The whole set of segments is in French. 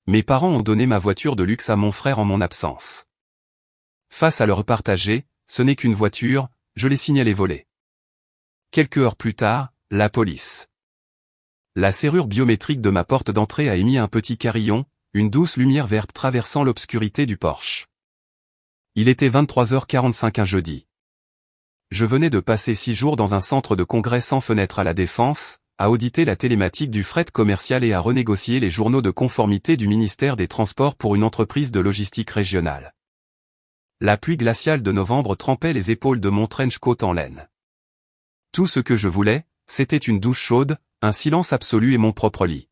Mes parents ont donné ma voiture de luxe à mon frère en mon absence. Face à le repartager, ce n'est qu'une voiture, je l'ai signalé volée. Quelques heures plus tard, la police. La serrure biométrique de ma porte d'entrée a émis un petit carillon, une douce lumière verte traversant l'obscurité du porche. Il était 23h45 un jeudi. Je venais de passer 6 jours dans un centre de congrès sans fenêtre à la Défense, à auditer la télématique du fret commercial et à renégocier les journaux de conformité du ministère des Transports pour une entreprise de logistique régionale. La pluie glaciale de novembre trempait les épaules de mon trench coat en laine. Tout ce que je voulais, c'était une douche chaude, un silence absolu et mon propre lit.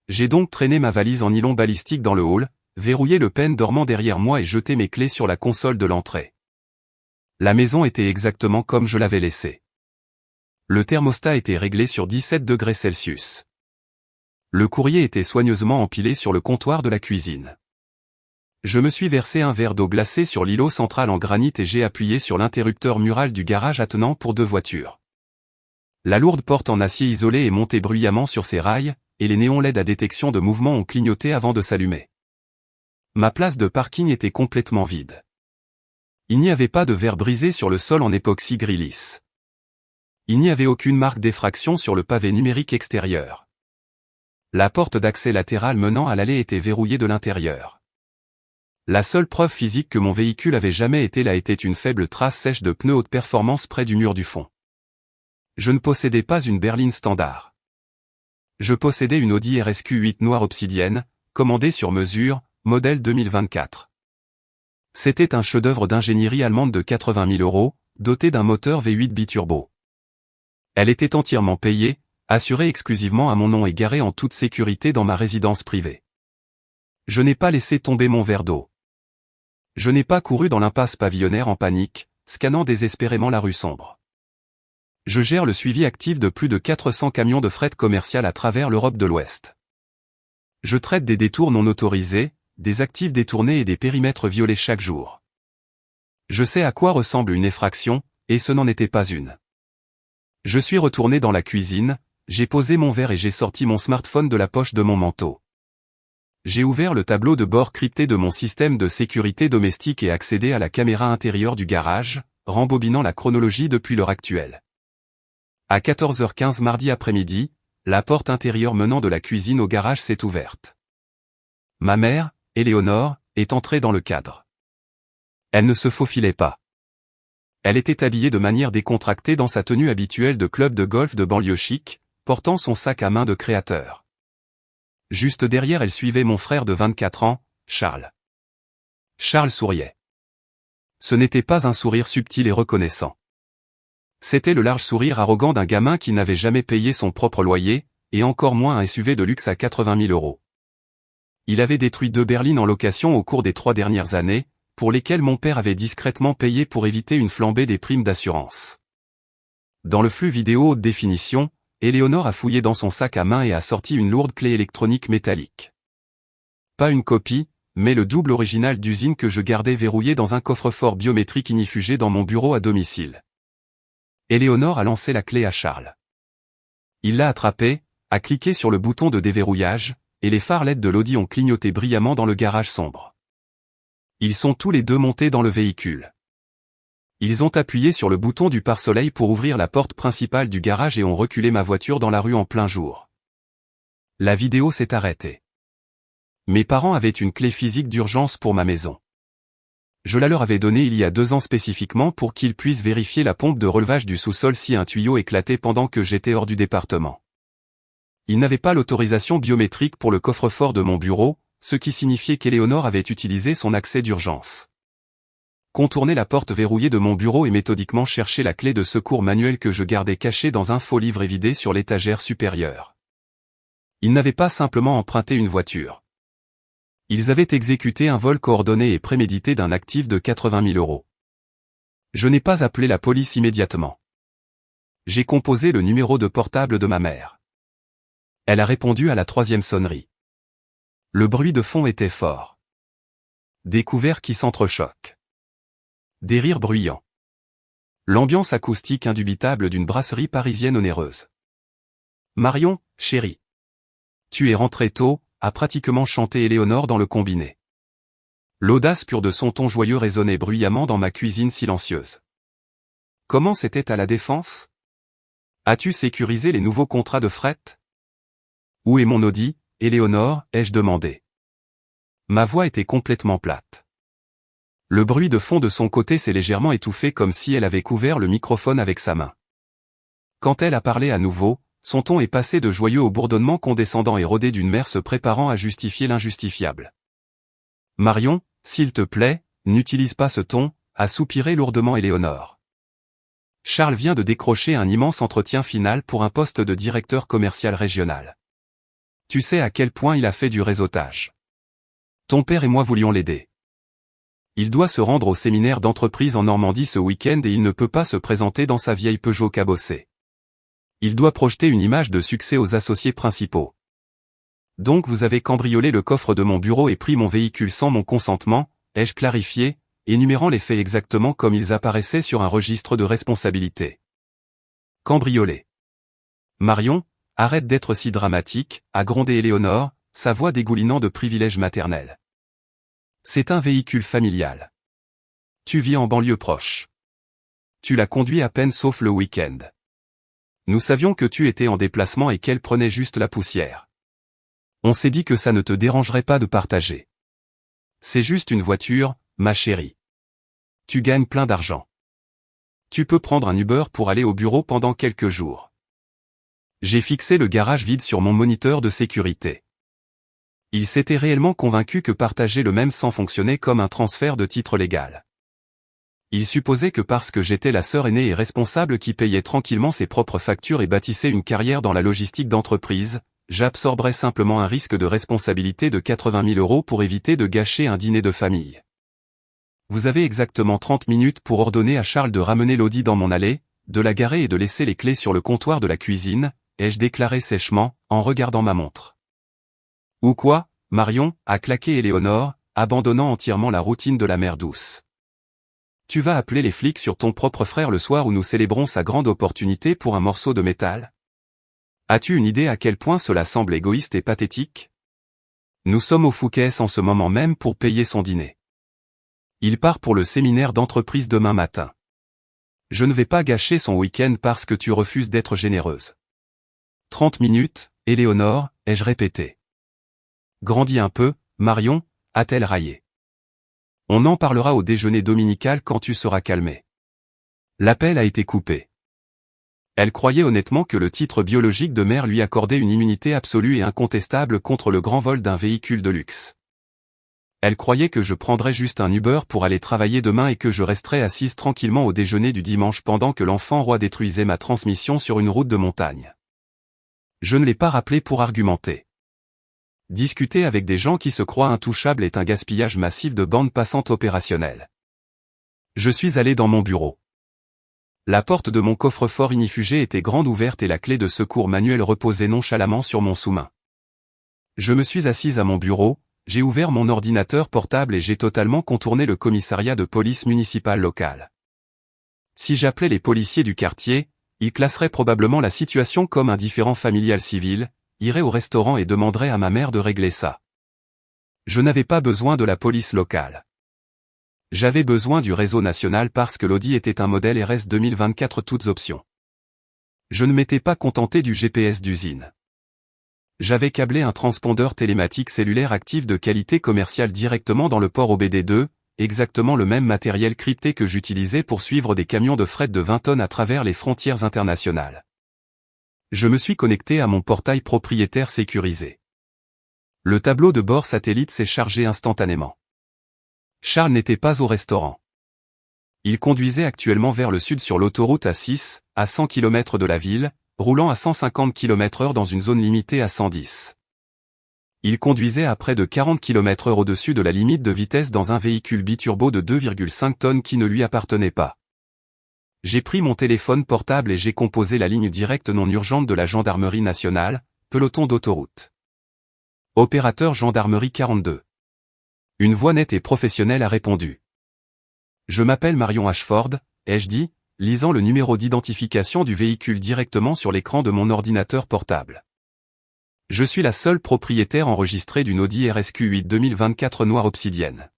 J'ai donc traîné ma valise en nylon balistique dans le hall, verrouillé le pen dormant derrière moi et jeté mes clés sur la console de l'entrée. La maison était exactement comme je l'avais laissée. Le thermostat était réglé sur 17 degrés Celsius. Le courrier était soigneusement empilé sur le comptoir de la cuisine. Je me suis versé un verre d'eau glacée sur l'îlot central en granit et j'ai appuyé sur l'interrupteur mural du garage attenant pour 2 voitures. La lourde porte en acier isolé est montée bruyamment sur ses rails, et les néons LED à détection de mouvement ont clignoté avant de s'allumer. Ma place de parking était complètement vide. Il n'y avait pas de verre brisé sur le sol en époxy gris lisse. Il n'y avait aucune marque d'effraction sur le pavé numérique extérieur. La porte d'accès latérale menant à l'allée était verrouillée de l'intérieur. La seule preuve physique que mon véhicule avait jamais été là était une faible trace sèche de pneus haute performance près du mur du fond. Je ne possédais pas une berline standard. Je possédais une Audi RSQ 8 noire obsidienne, commandée sur mesure, modèle 2024. C'était un chef-d'œuvre d'ingénierie allemande de 80 000 €, doté d'un moteur V8 biturbo. Elle était entièrement payée, assurée exclusivement à mon nom et garée en toute sécurité dans ma résidence privée. Je n'ai pas laissé tomber mon verre d'eau. Je n'ai pas couru dans l'impasse pavillonnaire en panique, scannant désespérément la rue sombre. Je gère le suivi actif de plus de 400 camions de fret commercial à travers l'Europe de l'Ouest. Je traite des détours non autorisés, des actifs détournés et des périmètres violés chaque jour. Je sais à quoi ressemble une effraction, et ce n'en était pas une. Je suis retourné dans la cuisine, j'ai posé mon verre et j'ai sorti mon smartphone de la poche de mon manteau. J'ai ouvert le tableau de bord crypté de mon système de sécurité domestique et accédé à la caméra intérieure du garage, rembobinant la chronologie depuis l'heure actuelle. À 14h15 mardi après-midi, la porte intérieure menant de la cuisine au garage s'est ouverte. Ma mère, Éléonore, est entrée dans le cadre. Elle ne se faufilait pas. Elle était habillée de manière décontractée dans sa tenue habituelle de club de golf de banlieue chic, portant son sac à main de créateur. Juste derrière elle suivait mon frère de 24 ans, Charles. Charles souriait. Ce n'était pas un sourire subtil et reconnaissant. C'était le large sourire arrogant d'un gamin qui n'avait jamais payé son propre loyer, et encore moins un SUV de luxe à 80 000 €. Il avait détruit 2 berlines en location au cours des 3 dernières années, pour lesquelles mon père avait discrètement payé pour éviter une flambée des primes d'assurance. Dans le flux vidéo haute définition, Éléonore a fouillé dans son sac à main et a sorti une lourde clé électronique métallique. Pas une copie, mais le double original d'usine que je gardais verrouillé dans un coffre-fort biométrique inifugé dans mon bureau à domicile. Éléonore a lancé la clé à Charles. Il l'a attrapée, a cliqué sur le bouton de déverrouillage, et les phares LED de l'Audi ont clignoté brillamment dans le garage sombre. Ils sont tous les deux montés dans le véhicule. Ils ont appuyé sur le bouton du pare-soleil pour ouvrir la porte principale du garage et ont reculé ma voiture dans la rue en plein jour. La vidéo s'est arrêtée. Mes parents avaient une clé physique d'urgence pour ma maison. Je la leur avais donnée il y a 2 ans spécifiquement pour qu'ils puissent vérifier la pompe de relevage du sous-sol si un tuyau éclatait pendant que j'étais hors du département. Ils n'avaient pas l'autorisation biométrique pour le coffre-fort de mon bureau, ce qui signifiait qu'Éléonore avait utilisé son accès d'urgence. Contourner la porte verrouillée de mon bureau et méthodiquement chercher la clé de secours manuelle que je gardais cachée dans un faux livre évidé sur l'étagère supérieure. Ils n'avaient pas simplement emprunté une voiture. Ils avaient exécuté un vol coordonné et prémédité d'un actif de 80 000 €. Je n'ai pas appelé la police immédiatement. J'ai composé le numéro de portable de ma mère. Elle a répondu à la 3e sonnerie. Le bruit de fond était fort. Des couverts qui s'entrechoquent. Des rires bruyants. L'ambiance acoustique indubitable d'une brasserie parisienne onéreuse. Marion, chérie. Tu es rentrée tôt, a pratiquement chanté Éléonore dans le combiné. L'audace pure de son ton joyeux résonnait bruyamment dans ma cuisine silencieuse. Comment c'était à la Défense? As-tu sécurisé les nouveaux contrats de fret? Où est mon Audi, Éléonore, ai-je demandé. Ma voix était complètement plate. Le bruit de fond de son côté s'est légèrement étouffé comme si elle avait couvert le microphone avec sa main. Quand elle a parlé à nouveau, son ton est passé de joyeux au bourdonnement condescendant et rodé d'une mère se préparant à justifier l'injustifiable. Marion, s'il te plaît, n'utilise pas ce ton, a soupiré lourdement Éléonore. Charles vient de décrocher un immense entretien final pour un poste de directeur commercial régional. Tu sais à quel point il a fait du réseautage. Ton père et moi voulions l'aider. Il doit se rendre au séminaire d'entreprise en Normandie ce week-end et il ne peut pas se présenter dans sa vieille Peugeot cabossée. Il doit projeter une image de succès aux associés principaux. Donc vous avez cambriolé le coffre de mon bureau et pris mon véhicule sans mon consentement, ai-je clarifié, énumérant les faits exactement comme ils apparaissaient sur un registre de responsabilité. Cambriolé. Marion, arrête d'être si dramatique, a grondé Éléonore, sa voix dégoulinant de privilèges maternels. C'est un véhicule familial. Tu vis en banlieue proche. Tu l'as conduit à peine sauf le week-end. Nous savions que tu étais en déplacement et qu'elle prenait juste la poussière. On s'est dit que ça ne te dérangerait pas de partager. C'est juste une voiture, ma chérie. Tu gagnes plein d'argent. Tu peux prendre un Uber pour aller au bureau pendant quelques jours. J'ai fixé le garage vide sur mon moniteur de sécurité. Il s'était réellement convaincu que partager le même sang fonctionnait comme un transfert de titre légal. Il supposait que parce que j'étais la sœur aînée et responsable qui payait tranquillement ses propres factures et bâtissait une carrière dans la logistique d'entreprise, j'absorberais simplement un risque de responsabilité de 80 000 € pour éviter de gâcher un dîner de famille. Vous avez exactement 30 minutes pour ordonner à Charles de ramener l'Audi dans mon allée, de la garer et de laisser les clés sur le comptoir de la cuisine, ai-je déclaré sèchement, en regardant ma montre. Ou quoi, Marion, a claqué Éléonore, abandonnant entièrement la routine de la mère douce. Tu vas appeler les flics sur ton propre frère le soir où nous célébrons sa grande opportunité pour un morceau de métal? As-tu une idée à quel point cela semble égoïste et pathétique? Nous sommes au Fouquet's en ce moment même pour payer son dîner. Il part pour le séminaire d'entreprise demain matin. Je ne vais pas gâcher son week-end parce que tu refuses d'être généreuse. 30 minutes, Éléonore, ai-je répété. Grandis un peu, Marion, a-t-elle raillé. On en parlera au déjeuner dominical quand tu seras calmée. L'appel a été coupé. Elle croyait honnêtement que le titre biologique de mère lui accordait une immunité absolue et incontestable contre le grand vol d'un véhicule de luxe. Elle croyait que je prendrais juste un Uber pour aller travailler demain et que je resterais assise tranquillement au déjeuner du dimanche pendant que l'enfant roi détruisait ma transmission sur une route de montagne. Je ne l'ai pas rappelé pour argumenter. Discuter avec des gens qui se croient intouchables est un gaspillage massif de bande passante opérationnelle. Je suis allé dans mon bureau. La porte de mon coffre-fort ignifugé était grande ouverte et la clé de secours manuel reposait nonchalamment sur mon sous-main. Je me suis assise à mon bureau, j'ai ouvert mon ordinateur portable et j'ai totalement contourné le commissariat de police municipale local. Si j'appelais les policiers du quartier, ils classeraient probablement la situation comme un différend familial civil, iraient au restaurant et demanderaient à ma mère de régler ça. Je n'avais pas besoin de la police locale. J'avais besoin du réseau national parce que l'Audi était un modèle RS 2024 toutes options. Je ne m'étais pas contenté du GPS d'usine. J'avais câblé un transpondeur télématique cellulaire actif de qualité commerciale directement dans le port OBD2, exactement le même matériel crypté que j'utilisais pour suivre des camions de fret de 20 tonnes à travers les frontières internationales. Je me suis connecté à mon portail propriétaire sécurisé. Le tableau de bord satellite s'est chargé instantanément. Charles n'était pas au restaurant. Il conduisait actuellement vers le sud sur l'autoroute A6, à 100 km de la ville, roulant à 150 km/h dans une zone limitée à 110. Il conduisait à près de 40 km/h au-dessus de la limite de vitesse dans un véhicule biturbo de 2,5 tonnes qui ne lui appartenait pas. J'ai pris mon téléphone portable et j'ai composé la ligne directe non urgente de la gendarmerie nationale, peloton d'autoroute. Opérateur gendarmerie 42. Une voix nette et professionnelle a répondu. Je m'appelle Marion Ashford, ai-je dit, lisant le numéro d'identification du véhicule directement sur l'écran de mon ordinateur portable. Je suis la seule propriétaire enregistrée d'une Audi RSQ8 2024 noire obsidienne.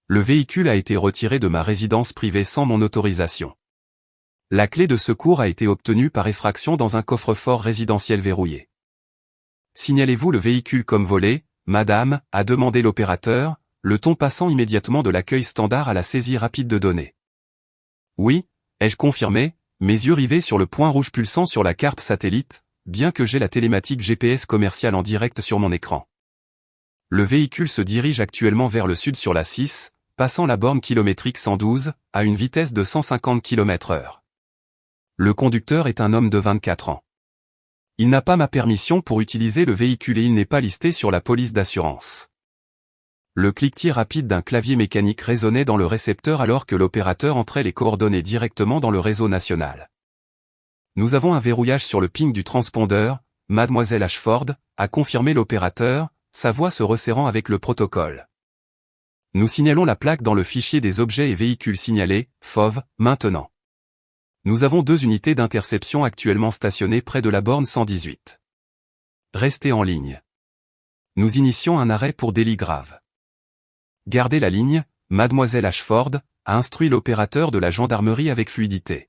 Le véhicule a été retiré de ma résidence privée sans mon autorisation. La clé de secours a été obtenue par effraction dans un coffre-fort résidentiel verrouillé. Signalez-vous le véhicule comme volé, madame, a demandé l'opérateur, le ton passant immédiatement de l'accueil standard à la saisie rapide de données. Oui, ai-je confirmé, mes yeux rivés sur le point rouge pulsant sur la carte satellite, bien que j'ai la télématique GPS commerciale en direct sur mon écran. Le véhicule se dirige actuellement vers le sud sur la 6, passant la borne kilométrique 112, à une vitesse de 150 km/h. Le conducteur est un homme de 24 ans. Il n'a pas ma permission pour utiliser le véhicule et il n'est pas listé sur la police d'assurance. Le cliquetis rapide d'un clavier mécanique résonnait dans le récepteur alors que l'opérateur entrait les coordonnées directement dans le réseau national. Nous avons un verrouillage sur le ping du transpondeur, Mademoiselle Ashford, a confirmé l'opérateur, sa voix se resserrant avec le protocole. Nous signalons la plaque dans le fichier des objets et véhicules signalés, FOV, maintenant. Nous avons 2 unités d'interception actuellement stationnées près de la borne 118. Restez en ligne. Nous initions un arrêt pour délit grave. Gardez la ligne, Mademoiselle Ashford, a instruit l'opérateur de la gendarmerie avec fluidité.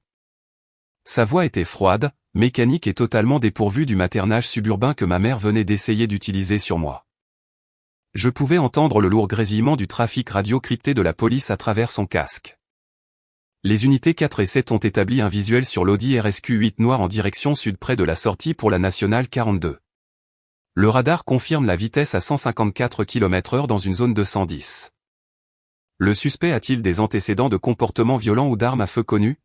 Sa voix était froide, mécanique et totalement dépourvue du maternage suburbain que ma mère venait d'essayer d'utiliser sur moi. Je pouvais entendre le lourd grésillement du trafic radio crypté de la police à travers son casque. Les unités 4 et 7 ont établi un visuel sur l'Audi RSQ8 noir en direction sud près de la sortie pour la nationale 42. Le radar confirme la vitesse à 154 km/h dans une zone de 110. Le suspect a-t-il des antécédents de comportement violent ou d'armes à feu connus?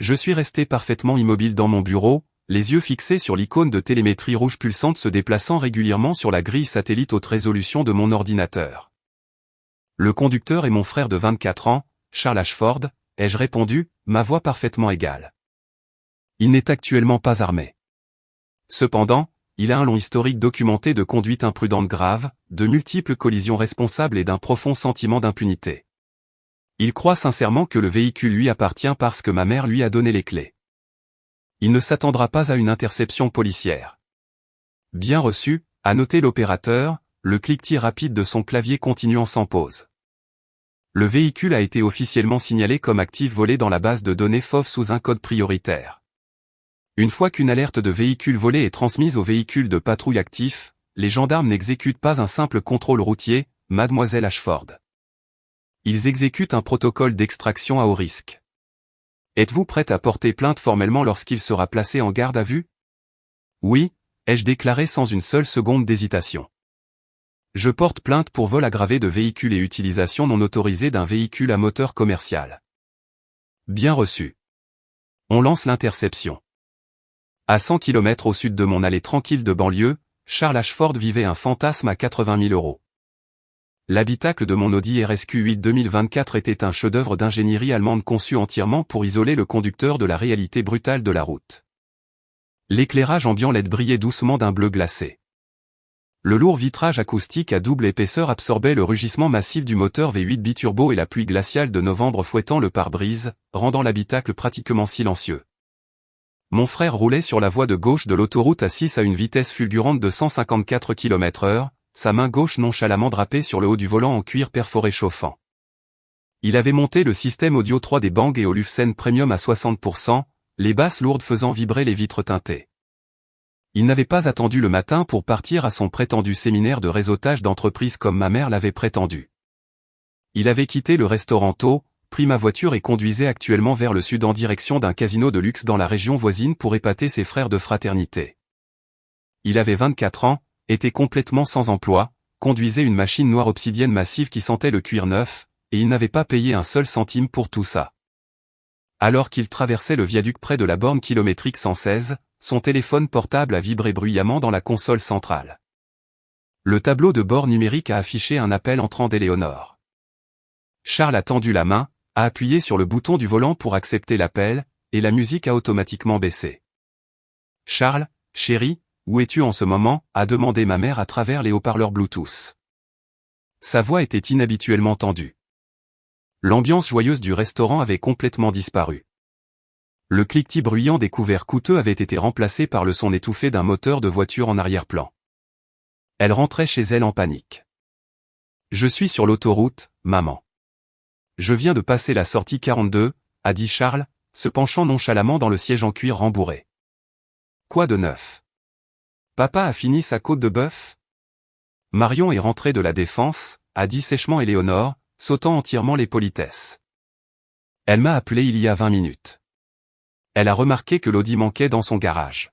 Je suis resté parfaitement immobile dans mon bureau, les yeux fixés sur l'icône de télémétrie rouge pulsante se déplaçant régulièrement sur la grille satellite haute résolution de mon ordinateur. Le conducteur est mon frère de 24 ans, Charles Ashford, ai-je répondu, ma voix parfaitement égale. Il n'est actuellement pas armé. Cependant, il a un long historique documenté de conduite imprudente grave, de multiples collisions responsables et d'un profond sentiment d'impunité. Il croit sincèrement que le véhicule lui appartient parce que ma mère lui a donné les clés. Il ne s'attendra pas à une interception policière. Bien reçu, a noté l'opérateur, le cliquetis rapide de son clavier continuant sans pause. Le véhicule a été officiellement signalé comme actif volé dans la base de données FOV sous un code prioritaire. Une fois qu'une alerte de véhicule volé est transmise au véhicule de patrouille actif, les gendarmes n'exécutent pas un simple contrôle routier, Mademoiselle Ashford. Ils exécutent un protocole d'extraction à haut risque. Êtes-vous prête à porter plainte formellement lorsqu'il sera placé en garde à vue? Oui, ai-je déclaré sans une seule seconde d'hésitation. Je porte plainte pour vol aggravé de véhicule et utilisation non autorisée d'un véhicule à moteur commercial. Bien reçu. On lance l'interception. À 100 km au sud de mon allée tranquille de banlieue, Charles Ashford vivait un fantasme à 80 000 €. L'habitacle de mon Audi RSQ8 2024 était un chef-d'œuvre d'ingénierie allemande conçu entièrement pour isoler le conducteur de la réalité brutale de la route. L'éclairage ambiant LED brillait doucement d'un bleu glacé. Le lourd vitrage acoustique à double épaisseur absorbait le rugissement massif du moteur V8 biturbo et la pluie glaciale de novembre fouettant le pare-brise, rendant l'habitacle pratiquement silencieux. Mon frère roulait sur la voie de gauche de l'autoroute A6 à une vitesse fulgurante de 154 km/h, sa main gauche nonchalamment drapée sur le haut du volant en cuir perforé chauffant. Il avait monté le système audio 3 des Bang & Olufsen Premium à 60%, les basses lourdes faisant vibrer les vitres teintées. Il n'avait pas attendu le matin pour partir à son prétendu séminaire de réseautage d'entreprise comme ma mère l'avait prétendu. Il avait quitté le restaurant tôt, pris ma voiture et conduisait actuellement vers le sud en direction d'un casino de luxe dans la région voisine pour épater ses frères de fraternité. Il avait 24 ans, était complètement sans emploi, conduisait une machine noire obsidienne massive qui sentait le cuir neuf, et il n'avait pas payé un seul centime pour tout ça. Alors qu'il traversait le viaduc près de la borne kilométrique 116, son téléphone portable a vibré bruyamment dans la console centrale. Le tableau de bord numérique a affiché un appel entrant d'Éléonore. Charles a tendu la main, a appuyé sur le bouton du volant pour accepter l'appel, et la musique a automatiquement baissé. « Charles, chéri, où es-tu en ce moment ?» a demandé ma mère à travers les haut-parleurs Bluetooth. Sa voix était inhabituellement tendue. L'ambiance joyeuse du restaurant avait complètement disparu. Le cliquetis bruyant des couverts coûteux avait été remplacé par le son étouffé d'un moteur de voiture en arrière-plan. Elle rentrait chez elle en panique. « Je suis sur l'autoroute, maman. Je viens de passer la sortie 42, a dit Charles, se penchant nonchalamment dans le siège en cuir rembourré. Quoi de neuf? Papa a fini sa côte de bœuf? Marion est rentrée de la Défense, a dit sèchement Éléonore, sautant entièrement les politesses. Elle m'a appelé il y a 20 minutes. Elle a remarqué que l'Audi manquait dans son garage.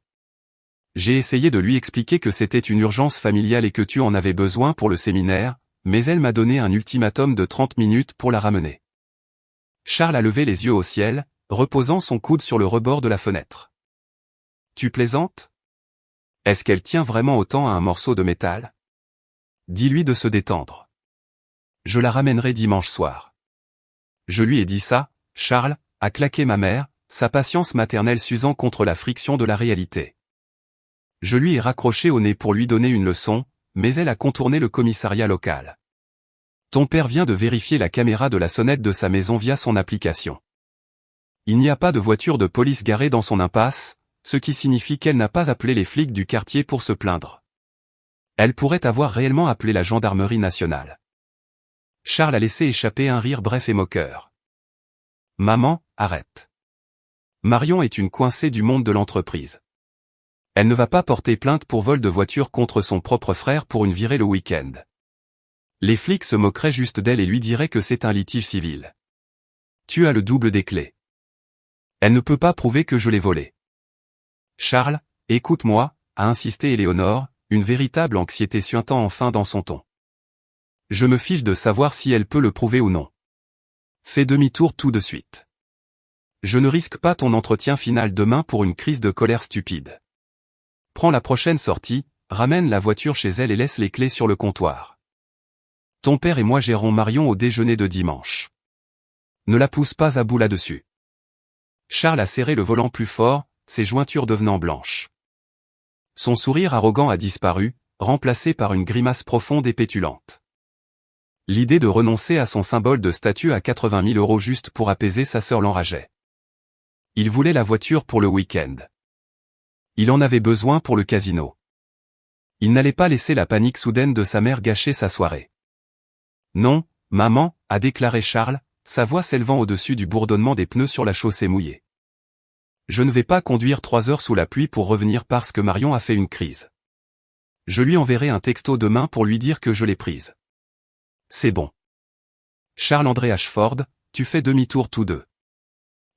J'ai essayé de lui expliquer que c'était une urgence familiale et que tu en avais besoin pour le séminaire, mais elle m'a donné un ultimatum de 30 minutes pour la ramener. Charles a levé les yeux au ciel, reposant son coude sur le rebord de la fenêtre. Tu plaisantes? Est-ce qu'elle tient vraiment autant à un morceau de métal? Dis-lui de se détendre. Je la ramènerai dimanche soir. Je lui ai dit ça, Charles, a claqué ma mère, sa patience maternelle s'usant contre la friction de la réalité. Je lui ai raccroché au nez pour lui donner une leçon, mais elle a contourné le commissariat local. Ton père vient de vérifier la caméra de la sonnette de sa maison via son application. Il n'y a pas de voiture de police garée dans son impasse, ce qui signifie qu'elle n'a pas appelé les flics du quartier pour se plaindre. Elle pourrait avoir réellement appelé la gendarmerie nationale. Charles a laissé échapper un rire bref et moqueur. Maman, arrête. Marion est une coincée du monde de l'entreprise. Elle ne va pas porter plainte pour vol de voiture contre son propre frère pour une virée le week-end. Les flics se moqueraient juste d'elle et lui diraient que c'est un litige civil. Tu as le double des clés. Elle ne peut pas prouver que je l'ai volé. Charles, écoute-moi, a insisté Éléonore, une véritable anxiété suintant enfin dans son ton. Je me fiche de savoir si elle peut le prouver ou non. Fais demi-tour tout de suite. Je ne risque pas ton entretien final demain pour une crise de colère stupide. Prends la prochaine sortie, ramène la voiture chez elle et laisse les clés sur le comptoir. Ton père et moi gérons Marion au déjeuner de dimanche. Ne la pousse pas à bout là-dessus. Charles a serré le volant plus fort, ses jointures devenant blanches. Son sourire arrogant a disparu, remplacé par une grimace profonde et pétulante. L'idée de renoncer à son symbole de statut à 80 000 € juste pour apaiser sa sœur l'enrageait. Il voulait la voiture pour le week-end. Il en avait besoin pour le casino. Il n'allait pas laisser la panique soudaine de sa mère gâcher sa soirée. Non, maman, a déclaré Charles, sa voix s'élevant au-dessus du bourdonnement des pneus sur la chaussée mouillée. Je ne vais pas conduire 3 heures sous la pluie pour revenir parce que Marion a fait une crise. Je lui enverrai un texto demain pour lui dire que je l'ai prise. C'est bon. Charles-André Ashford, tu fais demi-tour tous deux.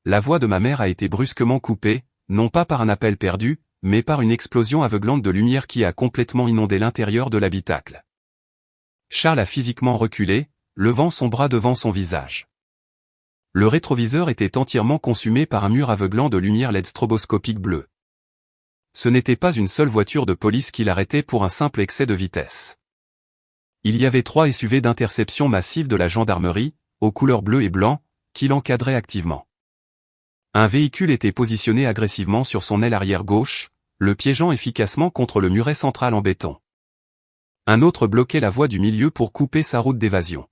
La voix de ma mère a été brusquement coupée, non pas par un appel perdu, mais par une explosion aveuglante de lumière qui a complètement inondé l'intérieur de l'habitacle. Charles a physiquement reculé, levant son bras devant son visage. Le rétroviseur était entièrement consumé par un mur aveuglant de lumière LED stroboscopique bleue. Ce n'était pas une seule voiture de police qui l'arrêtait pour un simple excès de vitesse. Il y avait 3 SUV d'interception massive de la gendarmerie, aux couleurs bleu et blanc, qui l'encadraient activement. Un véhicule était positionné agressivement sur son aile arrière gauche, le piégeant efficacement contre le muret central en béton. Un autre bloquait la voie du milieu pour couper sa route d'évasion.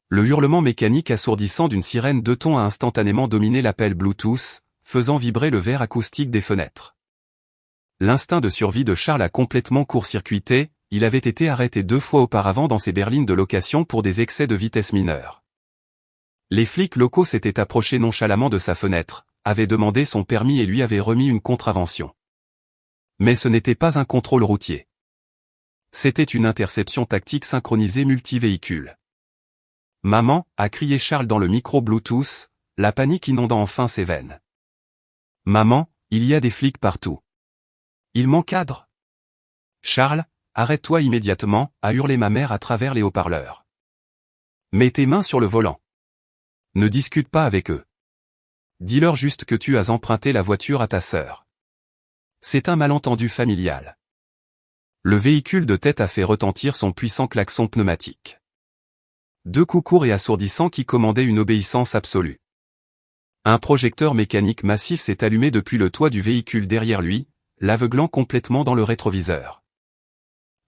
Le hurlement mécanique assourdissant d'une sirène 2 tons a instantanément dominé l'appel Bluetooth, faisant vibrer le verre acoustique des fenêtres. L'instinct de survie de Charles a complètement court-circuité, il avait été arrêté 2 fois auparavant dans ses berlines de location pour des excès de vitesse mineurs. Les flics locaux s'étaient approchés nonchalamment de sa fenêtre, avaient demandé son permis et lui avaient remis une contravention. Mais ce n'était pas un contrôle routier. C'était une interception tactique synchronisée multivéhicule. « Maman » a crié Charles dans le micro Bluetooth, la panique inondant enfin ses veines. « Maman, il y a des flics partout. Ils m'encadrent. »« Charles, arrête-toi immédiatement » a hurlé ma mère à travers les haut-parleurs. « Mets tes mains sur le volant. Ne discute pas avec eux. Dis-leur juste que tu as emprunté la voiture à ta sœur. C'est un malentendu familial. » Le véhicule de tête a fait retentir son puissant klaxon pneumatique. 2 coups courts et assourdissants qui commandaient une obéissance absolue. Un projecteur mécanique massif s'est allumé depuis le toit du véhicule derrière lui, l'aveuglant complètement dans le rétroviseur.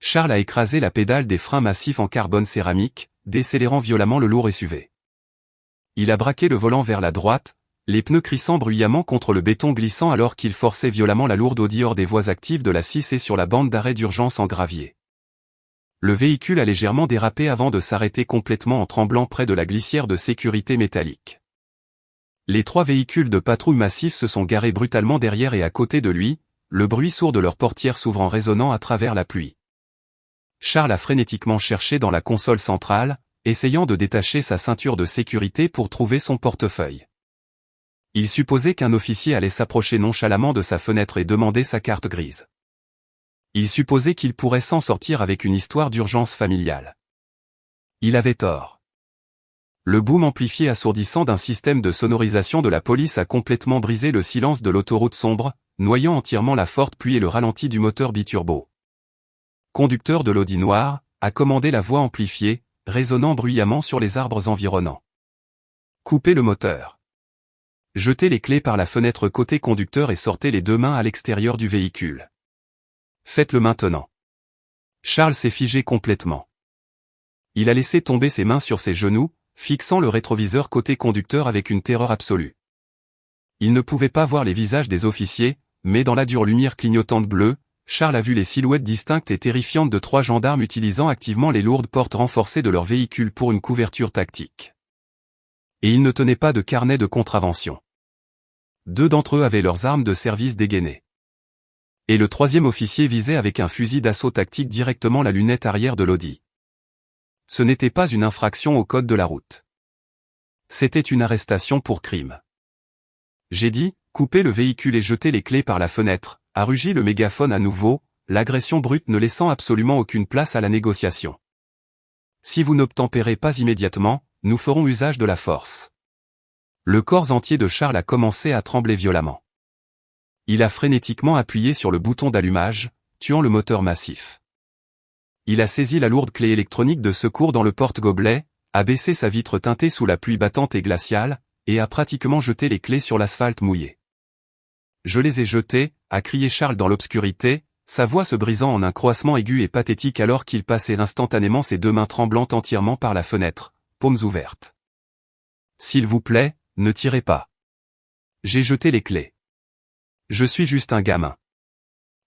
Charles a écrasé la pédale des freins massifs en carbone céramique, décélérant violemment le lourd SUV. Il a braqué le volant vers la droite, Les pneus crissant bruyamment contre le béton glissant alors qu'il forçait violemment la lourde Audi hors des voies actives de la 6 et sur la bande d'arrêt d'urgence en gravier. Le véhicule a légèrement dérapé avant de s'arrêter complètement en tremblant près de la glissière de sécurité métallique. Les 3 véhicules de patrouille massifs se sont garés brutalement derrière et à côté de lui, le bruit sourd de leurs portières s'ouvrant résonnant à travers la pluie. Charles a frénétiquement cherché dans la console centrale, essayant de détacher sa ceinture de sécurité pour trouver son portefeuille. Il supposait qu'un officier allait s'approcher nonchalamment de sa fenêtre et demander sa carte grise. Il supposait qu'il pourrait s'en sortir avec une histoire d'urgence familiale. Il avait tort. Le boom amplifié assourdissant d'un système de sonorisation de la police a complètement brisé le silence de l'autoroute sombre, noyant entièrement la forte pluie et le ralenti du moteur biturbo. Conducteur de l'Audi noir, a commandé la voix amplifiée, résonnant bruyamment sur les arbres environnants. Coupez le moteur. Jetez les clés par la fenêtre côté conducteur et sortez les 2 mains à l'extérieur du véhicule. Faites-le maintenant. Charles s'est figé complètement. Il a laissé tomber ses mains sur ses genoux, fixant le rétroviseur côté conducteur avec une terreur absolue. Il ne pouvait pas voir les visages des officiers, mais dans la dure lumière clignotante bleue, Charles a vu les silhouettes distinctes et terrifiantes de 3 gendarmes utilisant activement les lourdes portes renforcées de leur véhicule pour une couverture tactique. Et ils ne tenaient pas de carnet de contravention. 2 d'entre eux avaient leurs armes de service dégainées. Et le 3e officier visait avec un fusil d'assaut tactique directement la lunette arrière de l'Audi. Ce n'était pas une infraction au code de la route. C'était une arrestation pour crime. J'ai dit, coupez le véhicule et jetez les clés par la fenêtre, a rugi le mégaphone à nouveau, l'agression brute ne laissant absolument aucune place à la négociation. Si vous n'obtempérez pas immédiatement, nous ferons usage de la force. Le corps entier de Charles a commencé à trembler violemment. Il a frénétiquement appuyé sur le bouton d'allumage, tuant le moteur massif. Il a saisi la lourde clé électronique de secours dans le porte-gobelet, a baissé sa vitre teintée sous la pluie battante et glaciale, et a pratiquement jeté les clés sur l'asphalte mouillé. Je les ai jetées, a crié Charles dans l'obscurité, sa voix se brisant en un croassement aigu et pathétique alors qu'il passait instantanément ses 2 mains tremblantes entièrement par la fenêtre, paumes ouvertes. S'il vous plaît, ne tirez pas. J'ai jeté les clés. Je suis juste un gamin.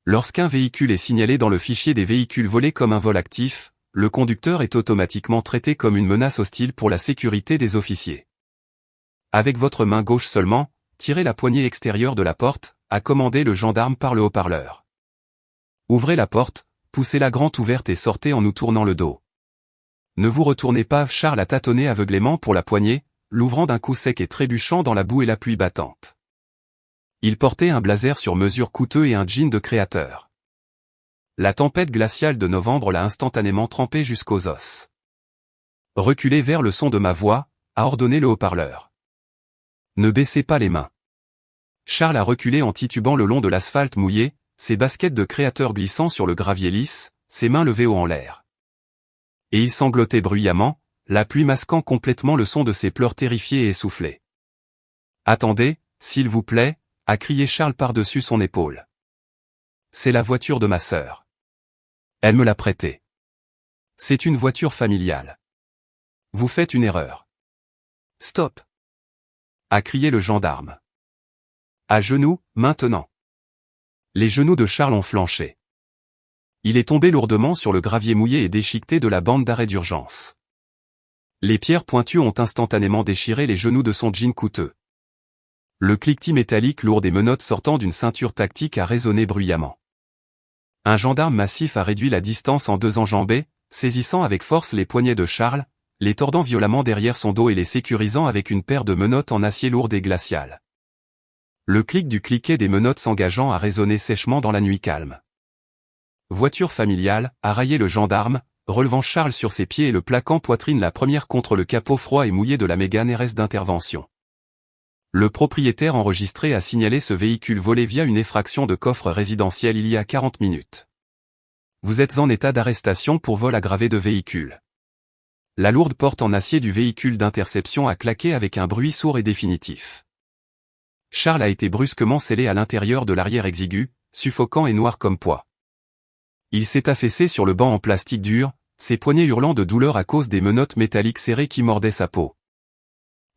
Lorsqu'un véhicule est signalé dans le fichier des véhicules volés comme un vol actif, le conducteur est automatiquement traité comme une menace hostile pour la sécurité des officiers. Avec votre main gauche seulement, tirez la poignée extérieure de la porte, a commandé le gendarme par le haut-parleur. Ouvrez la porte, poussez-la grande ouverte et sortez en nous tournant le dos. Ne vous retournez pas, Charles a tâtonné aveuglément pour la poignée, l'ouvrant d'un coup sec et trébuchant dans la boue et la pluie battante. Il portait un blazer sur mesure coûteux et un jean de créateur. La tempête glaciale de novembre l'a instantanément trempé jusqu'aux os. Reculez vers le son de ma voix, a ordonné le haut-parleur. Ne baissez pas les mains. Charles a reculé en titubant le long de l'asphalte mouillé, ses baskets de créateur glissant sur le gravier lisse, ses mains levées haut en l'air. Et il sanglotait bruyamment, la pluie masquant complètement le son de ses pleurs terrifiés et essoufflés. Attendez, s'il vous plaît, a crié Charles par-dessus son épaule. C'est la voiture de ma sœur. Elle me l'a prêtée. C'est une voiture familiale. Vous faites une erreur. Stop! A crié le gendarme. À genoux, maintenant. Les genoux de Charles ont flanché. Il est tombé lourdement sur le gravier mouillé et déchiqueté de la bande d'arrêt d'urgence. Les pierres pointues ont instantanément déchiré les genoux de son jean coûteux. Le cliquetis métallique lourd des menottes sortant d'une ceinture tactique a résonné bruyamment. Un gendarme massif a réduit la distance en 2 enjambées, saisissant avec force les poignets de Charles, les tordant violemment derrière son dos et les sécurisant avec une paire de menottes en acier lourd et glacial. Le clic du cliquet des menottes s'engageant a résonné sèchement dans la nuit calme. Voiture familiale, a raillé le gendarme, relevant Charles sur ses pieds et le plaquant poitrine la première contre le capot froid et mouillé de la Mégane RS d'intervention. Le propriétaire enregistré a signalé ce véhicule volé via une effraction de coffre résidentiel il y a 40 minutes. Vous êtes en état d'arrestation pour vol aggravé de véhicule. La lourde porte en acier du véhicule d'interception a claqué avec un bruit sourd et définitif. Charles a été brusquement scellé à l'intérieur de l'arrière exigu, suffocant et noir comme pois. Il s'est affaissé sur le banc en plastique dur, ses poignets hurlant de douleur à cause des menottes métalliques serrées qui mordaient sa peau.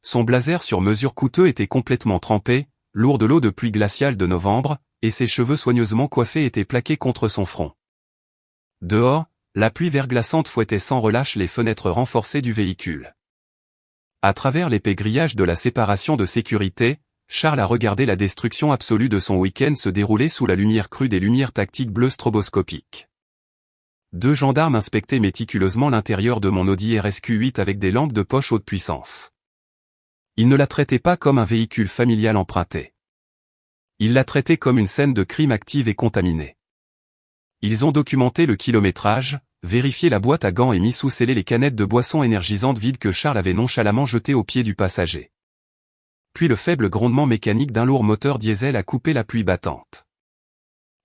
Son blazer sur mesure coûteux était complètement trempé, lourd de l'eau de pluie glaciale de novembre, et ses cheveux soigneusement coiffés étaient plaqués contre son front. Dehors, la pluie verglaçante fouettait sans relâche les fenêtres renforcées du véhicule. À travers l'épais grillage de la séparation de sécurité, Charles a regardé la destruction absolue de son week-end se dérouler sous la lumière crue des lumières tactiques bleues stroboscopiques. 2 gendarmes inspectaient méticuleusement l'intérieur de mon Audi RSQ8 avec des lampes de poche haute puissance. Ils ne la traitaient pas comme un véhicule familial emprunté. Ils la traitaient comme une scène de crime active et contaminée. Ils ont documenté le kilométrage, vérifié la boîte à gants et mis sous scellé les canettes de boissons énergisantes vides que Charles avait nonchalamment jetées aux pieds du passager. Puis le faible grondement mécanique d'un lourd moteur diesel a coupé la pluie battante.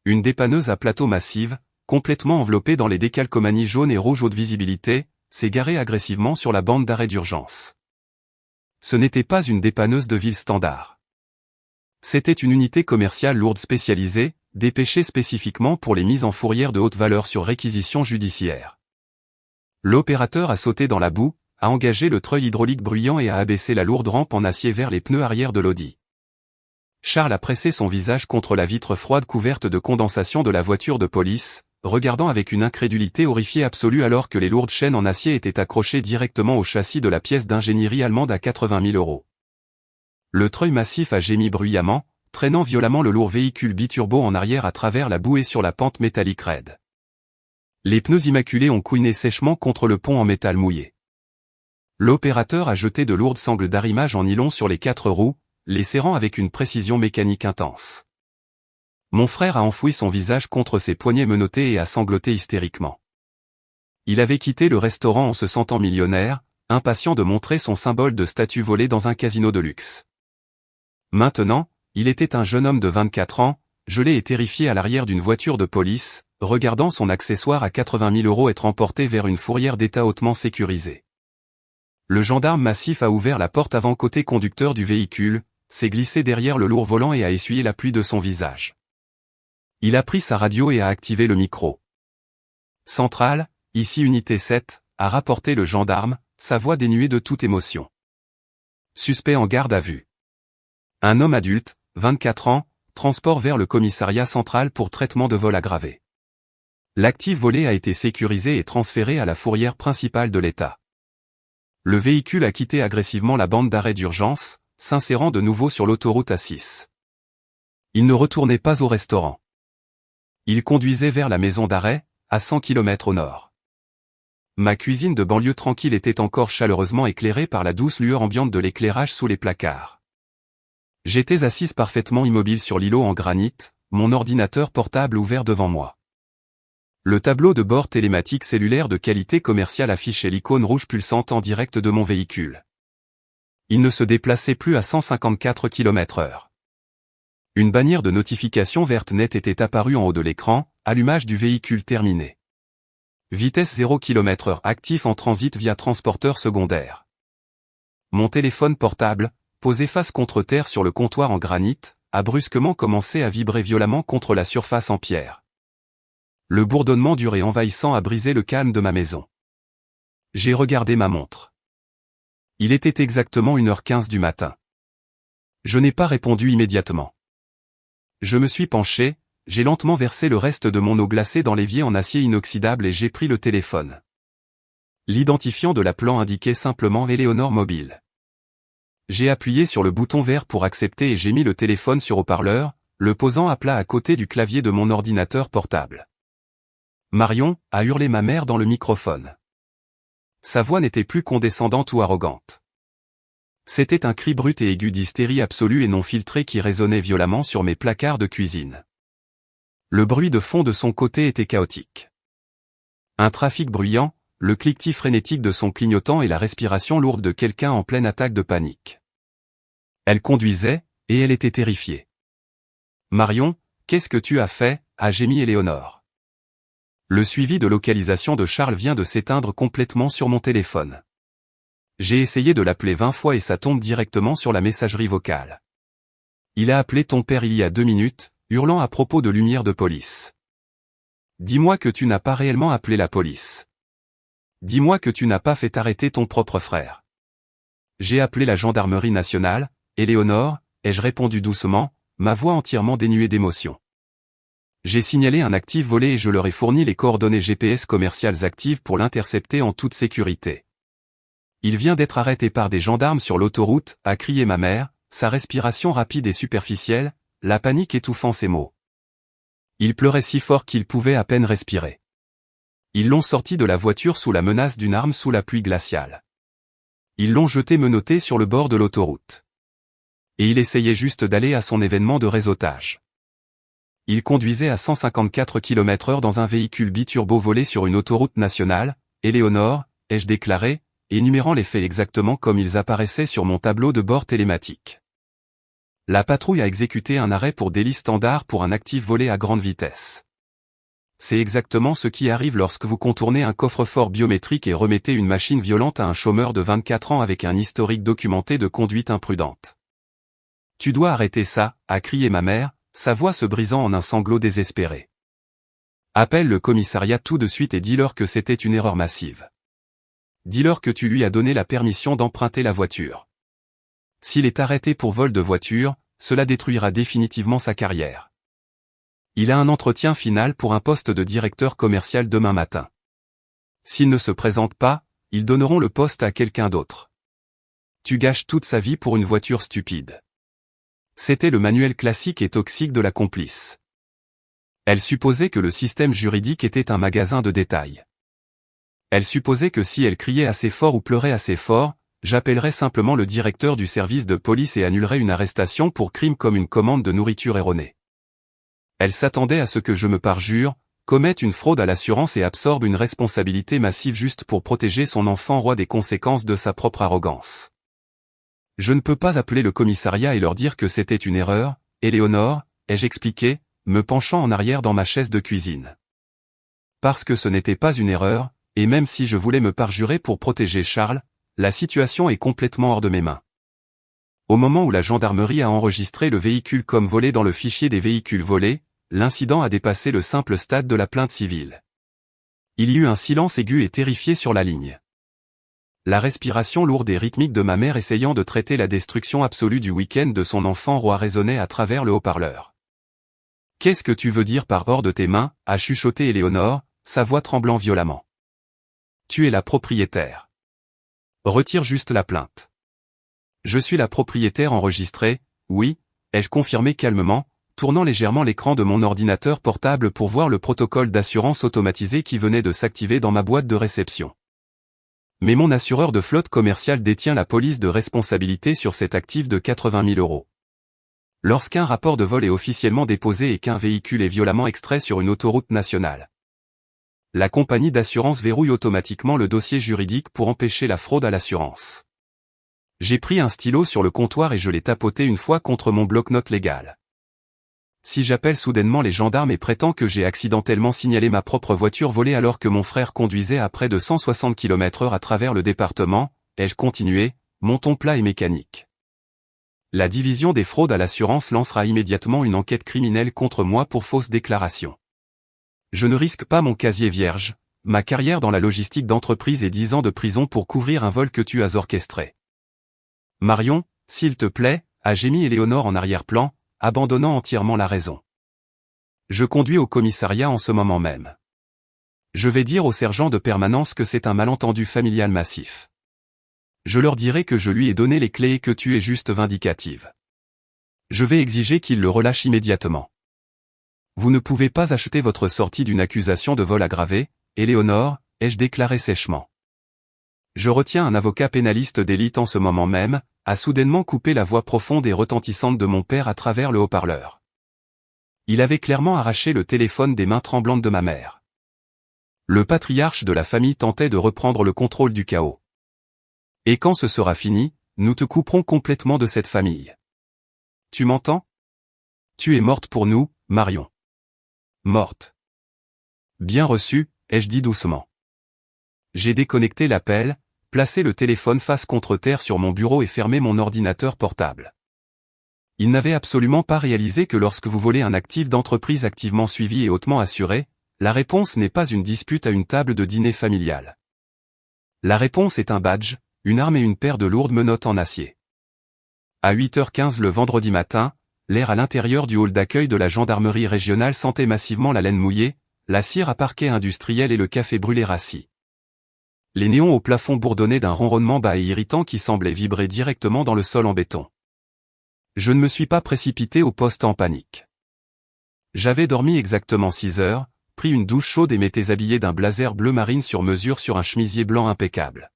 Une dépanneuse à plateau massive, complètement enveloppée dans les décalcomanies jaunes et rouges haute visibilité, s'est garée agressivement sur la bande d'arrêt d'urgence. Ce n'était pas une dépanneuse de ville standard. C'était une unité commerciale lourde spécialisée, dépêchée spécifiquement pour les mises en fourrière de haute valeur sur réquisition judiciaire. L'opérateur a sauté dans la boue, a engagé le treuil hydraulique bruyant et a abaissé la lourde rampe en acier vers les pneus arrière de l'Audi. Charles a pressé son visage contre la vitre froide couverte de condensation de la voiture de police, regardant avec une incrédulité horrifiée absolue alors que les lourdes chaînes en acier étaient accrochées directement au châssis de la pièce d'ingénierie allemande à 80 000 €. Le treuil massif a gémi bruyamment, traînant violemment le lourd véhicule biturbo en arrière à travers la boue et sur la pente métallique raide. Les pneus immaculés ont couiné sèchement contre le pont en métal mouillé. L'opérateur a jeté de lourdes sangles d'arrimage en nylon sur les 4 roues, les serrant avec une précision mécanique intense. Mon frère a enfoui son visage contre ses poignets menottés et a sangloté hystériquement. Il avait quitté le restaurant en se sentant millionnaire, impatient de montrer son symbole de statut volé dans un casino de luxe. Maintenant, il était un jeune homme de 24 ans, gelé et terrifié à l'arrière d'une voiture de police, regardant son accessoire à 80 000 € être emporté vers une fourrière d'état hautement sécurisée. Le gendarme massif a ouvert la porte avant côté conducteur du véhicule, s'est glissé derrière le lourd volant et a essuyé la pluie de son visage. Il a pris sa radio et a activé le micro. Centrale, ici unité 7, a rapporté le gendarme, sa voix dénuée de toute émotion. Suspect en garde à vue. Un homme adulte, 24 ans, transport vers le commissariat central pour traitement de vol aggravé. L'actif volé a été sécurisé et transféré à la fourrière principale de l'État. Le véhicule a quitté agressivement la bande d'arrêt d'urgence, s'insérant de nouveau sur l'autoroute A6. Il ne retournait pas au restaurant. Il conduisait vers la maison d'arrêt, à 100 km au nord. Ma cuisine de banlieue tranquille était encore chaleureusement éclairée par la douce lueur ambiante de l'éclairage sous les placards. J'étais assise parfaitement immobile sur l'îlot en granit, mon ordinateur portable ouvert devant moi. Le tableau de bord télématique cellulaire de qualité commerciale affichait l'icône rouge pulsante en direct de mon véhicule. Il ne se déplaçait plus à 154 km/h. Une bannière de notification verte nette était apparue en haut de l'écran, allumage du véhicule terminé. Vitesse 0 km/h actif en transit via transporteur secondaire. Mon téléphone portable, posé face contre terre sur le comptoir en granit, a brusquement commencé à vibrer violemment contre la surface en pierre. Le bourdonnement dur et envahissant a brisé le calme de ma maison. J'ai regardé ma montre. Il était exactement 1h15 du matin. Je n'ai pas répondu immédiatement. Je me suis penché, j'ai lentement versé le reste de mon eau glacée dans l'évier en acier inoxydable et j'ai pris le téléphone. L'identifiant de l'appelant indiquait simplement Éléonore Mobile. J'ai appuyé sur le bouton vert pour accepter et j'ai mis le téléphone sur haut-parleur, le posant à plat à côté du clavier de mon ordinateur portable. Marion, a hurlé ma mère dans le microphone. Sa voix n'était plus condescendante ou arrogante. C'était un cri brut et aigu d'hystérie absolue et non filtré qui résonnait violemment sur mes placards de cuisine. Le bruit de fond de son côté était chaotique. Un trafic bruyant, le cliquetis frénétique de son clignotant et la respiration lourde de quelqu'un en pleine attaque de panique. Elle conduisait, et elle était terrifiée. « Marion, qu'est-ce que tu as fait ?» a gémi Éléonore. Le suivi de localisation de Charles vient de s'éteindre complètement sur mon téléphone. J'ai essayé de l'appeler 20 fois et ça tombe directement sur la messagerie vocale. Il a appelé ton père il y a 2 minutes, hurlant à propos de lumière de police. Dis-moi que tu n'as pas réellement appelé la police. Dis-moi que tu n'as pas fait arrêter ton propre frère. J'ai appelé la gendarmerie nationale, Éléonore, ai-je répondu doucement, ma voix entièrement dénuée d'émotion. J'ai signalé un actif volé et je leur ai fourni les coordonnées GPS commerciales actives pour l'intercepter en toute sécurité. Il vient d'être arrêté par des gendarmes sur l'autoroute, a crié ma mère, sa respiration rapide et superficielle, la panique étouffant ses mots. Il pleurait si fort qu'il pouvait à peine respirer. Ils l'ont sorti de la voiture sous la menace d'une arme sous la pluie glaciale. Ils l'ont jeté menotté sur le bord de l'autoroute. Et il essayait juste d'aller à son événement de réseautage. Il conduisait à 154 km/h dans un véhicule biturbo volé sur une autoroute nationale, Éléonore, ai-je déclaré, énumérant les faits exactement comme ils apparaissaient sur mon tableau de bord télématique. La patrouille a exécuté un arrêt pour délit standard pour un actif volé à grande vitesse. C'est exactement ce qui arrive lorsque vous contournez un coffre-fort biométrique et remettez une machine violente à un chômeur de 24 ans avec un historique documenté de conduite imprudente. Tu dois arrêter ça, a crié ma mère, sa voix se brisant en un sanglot désespéré. Appelle le commissariat tout de suite et dis-leur que c'était une erreur massive. Dis-leur que tu lui as donné la permission d'emprunter la voiture. S'il est arrêté pour vol de voiture, cela détruira définitivement sa carrière. Il a un entretien final pour un poste de directeur commercial demain matin. S'il ne se présente pas, ils donneront le poste à quelqu'un d'autre. Tu gâches toute sa vie pour une voiture stupide. C'était le manuel classique et toxique de la complice. Elle supposait que le système juridique était un magasin de détail. Elle supposait que si elle criait assez fort ou pleurait assez fort, j'appellerais simplement le directeur du service de police et annulerais une arrestation pour crime comme une commande de nourriture erronée. Elle s'attendait à ce que je me parjure, commette une fraude à l'assurance et absorbe une responsabilité massive juste pour protéger son enfant roi des conséquences de sa propre arrogance. Je ne peux pas appeler le commissariat et leur dire que c'était une erreur, Éléonore, ai-je expliqué, me penchant en arrière dans ma chaise de cuisine. Parce que ce n'était pas une erreur, et même si je voulais me parjurer pour protéger Charles, la situation est complètement hors de mes mains. Au moment où la gendarmerie a enregistré le véhicule comme volé dans le fichier des véhicules volés, l'incident a dépassé le simple stade de la plainte civile. Il y eut un silence aigu et terrifié sur la ligne. La respiration lourde et rythmique de ma mère essayant de traiter la destruction absolue du week-end de son enfant roi résonnait à travers le haut-parleur. « Qu'est-ce que tu veux dire par hors de tes mains » a chuchoté Éléonore, sa voix tremblant violemment. « Tu es la propriétaire. Retire juste la plainte. » « Je suis la propriétaire enregistrée, oui, » ai-je confirmé calmement, tournant légèrement l'écran de mon ordinateur portable pour voir le protocole d'assurance automatisé qui venait de s'activer dans ma boîte de réception. Mais mon assureur de flotte commerciale détient la police de responsabilité sur cet actif de 80 000 €. Lorsqu'un rapport de vol est officiellement déposé et qu'un véhicule est violemment extrait sur une autoroute nationale, la compagnie d'assurance verrouille automatiquement le dossier juridique pour empêcher la fraude à l'assurance. J'ai pris un stylo sur le comptoir et je l'ai tapoté une fois contre mon bloc-notes légal. Si j'appelle soudainement les gendarmes et prétends que j'ai accidentellement signalé ma propre voiture volée alors que mon frère conduisait à près de 160 km/h à travers le département, ai-je continué, mon ton plat et mécanique. La division des fraudes à l'assurance lancera immédiatement une enquête criminelle contre moi pour fausse déclaration. Je ne risque pas mon casier vierge, ma carrière dans la logistique d'entreprise et 10 ans de prison pour couvrir un vol que tu as orchestré. Marion, s'il te plaît, a gémi Éléonore en arrière-plan, abandonnant entièrement la raison. Je conduis au commissariat en ce moment même. Je vais dire au sergent de permanence que c'est un malentendu familial massif. Je leur dirai que je lui ai donné les clés et que tu es juste vindicative. Je vais exiger qu'il le relâche immédiatement. Vous ne pouvez pas acheter votre sortie d'une accusation de vol aggravé, Éléonore, ai-je déclaré sèchement. Je retiens un avocat pénaliste d'élite en ce moment même, a soudainement coupé la voix profonde et retentissante de mon père à travers le haut-parleur. Il avait clairement arraché le téléphone des mains tremblantes de ma mère. Le patriarche de la famille tentait de reprendre le contrôle du chaos. Et quand ce sera fini, nous te couperons complètement de cette famille. Tu m'entends? Tu es morte pour nous, Marion. Morte. Bien reçu, ai-je dit doucement. J'ai déconnecté l'appel, placé le téléphone face contre terre sur mon bureau et fermé mon ordinateur portable. Il n'avait absolument pas réalisé que lorsque vous volez un actif d'entreprise activement suivi et hautement assuré, la réponse n'est pas une dispute à une table de dîner familiale. La réponse est un badge, une arme et une paire de lourdes menottes en acier. À 8h15 le vendredi matin, l'air à l'intérieur du hall d'accueil de la gendarmerie régionale sentait massivement la laine mouillée, la cire à parquet industriel et le café brûlé rassis. Les néons au plafond bourdonnaient d'un ronronnement bas et irritant qui semblait vibrer directement dans le sol en béton. Je ne me suis pas précipité au poste en panique. J'avais dormi exactement 6 heures, pris une douche chaude et m'étais habillé d'un blazer bleu marine sur mesure sur un chemisier blanc impeccable.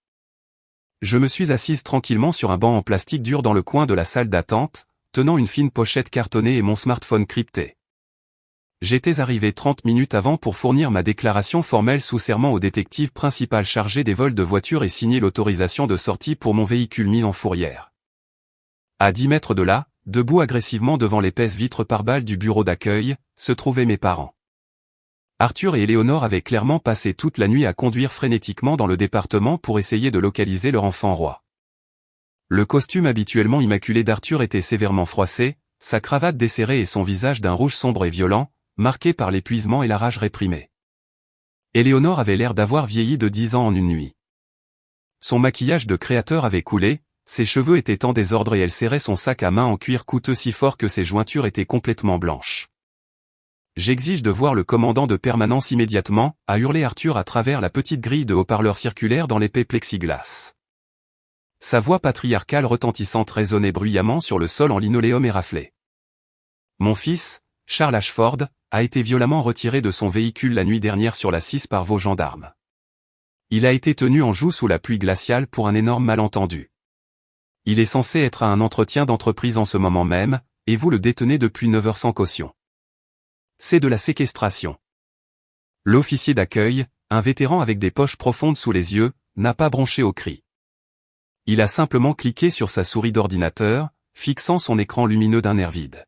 Je me suis assise tranquillement sur un banc en plastique dur dans le coin de la salle d'attente, tenant une fine pochette cartonnée et mon smartphone crypté. J'étais arrivé 30 minutes avant pour fournir ma déclaration formelle sous serment au détective principal chargé des vols de voitures et signer l'autorisation de sortie pour mon véhicule mis en fourrière. À 10 mètres de là, debout agressivement devant l'épaisse vitre pare-balles du bureau d'accueil, se trouvaient mes parents. Arthur et Éléonore avaient clairement passé toute la nuit à conduire frénétiquement dans le département pour essayer de localiser leur enfant roi. Le costume habituellement immaculé d'Arthur était sévèrement froissé, sa cravate desserrée et son visage d'un rouge sombre et violent, marqué par l'épuisement et la rage réprimée. Éléonore avait l'air d'avoir vieilli de 10 ans en une nuit. Son maquillage de créateur avait coulé, ses cheveux étaient en désordre et elle serrait son sac à main en cuir coûteux si fort que ses jointures étaient complètement blanches. J'exige de voir le commandant de permanence immédiatement, a hurlé Arthur à travers la petite grille de haut-parleurs circulaire dans l'épais plexiglas. Sa voix patriarcale retentissante résonnait bruyamment sur le sol en linoléum éraflé. Mon fils, Charles Ashford, a été violemment retiré de son véhicule la nuit dernière sur la 6 par vos gendarmes. Il a été tenu en joue sous la pluie glaciale pour un énorme malentendu. Il est censé être à un entretien d'entreprise en ce moment même, et vous le détenez depuis 9 heures sans caution. C'est de la séquestration. L'officier d'accueil, un vétéran avec des poches profondes sous les yeux, n'a pas bronché au cri. Il a simplement cliqué sur sa souris d'ordinateur, fixant son écran lumineux d'un air vide.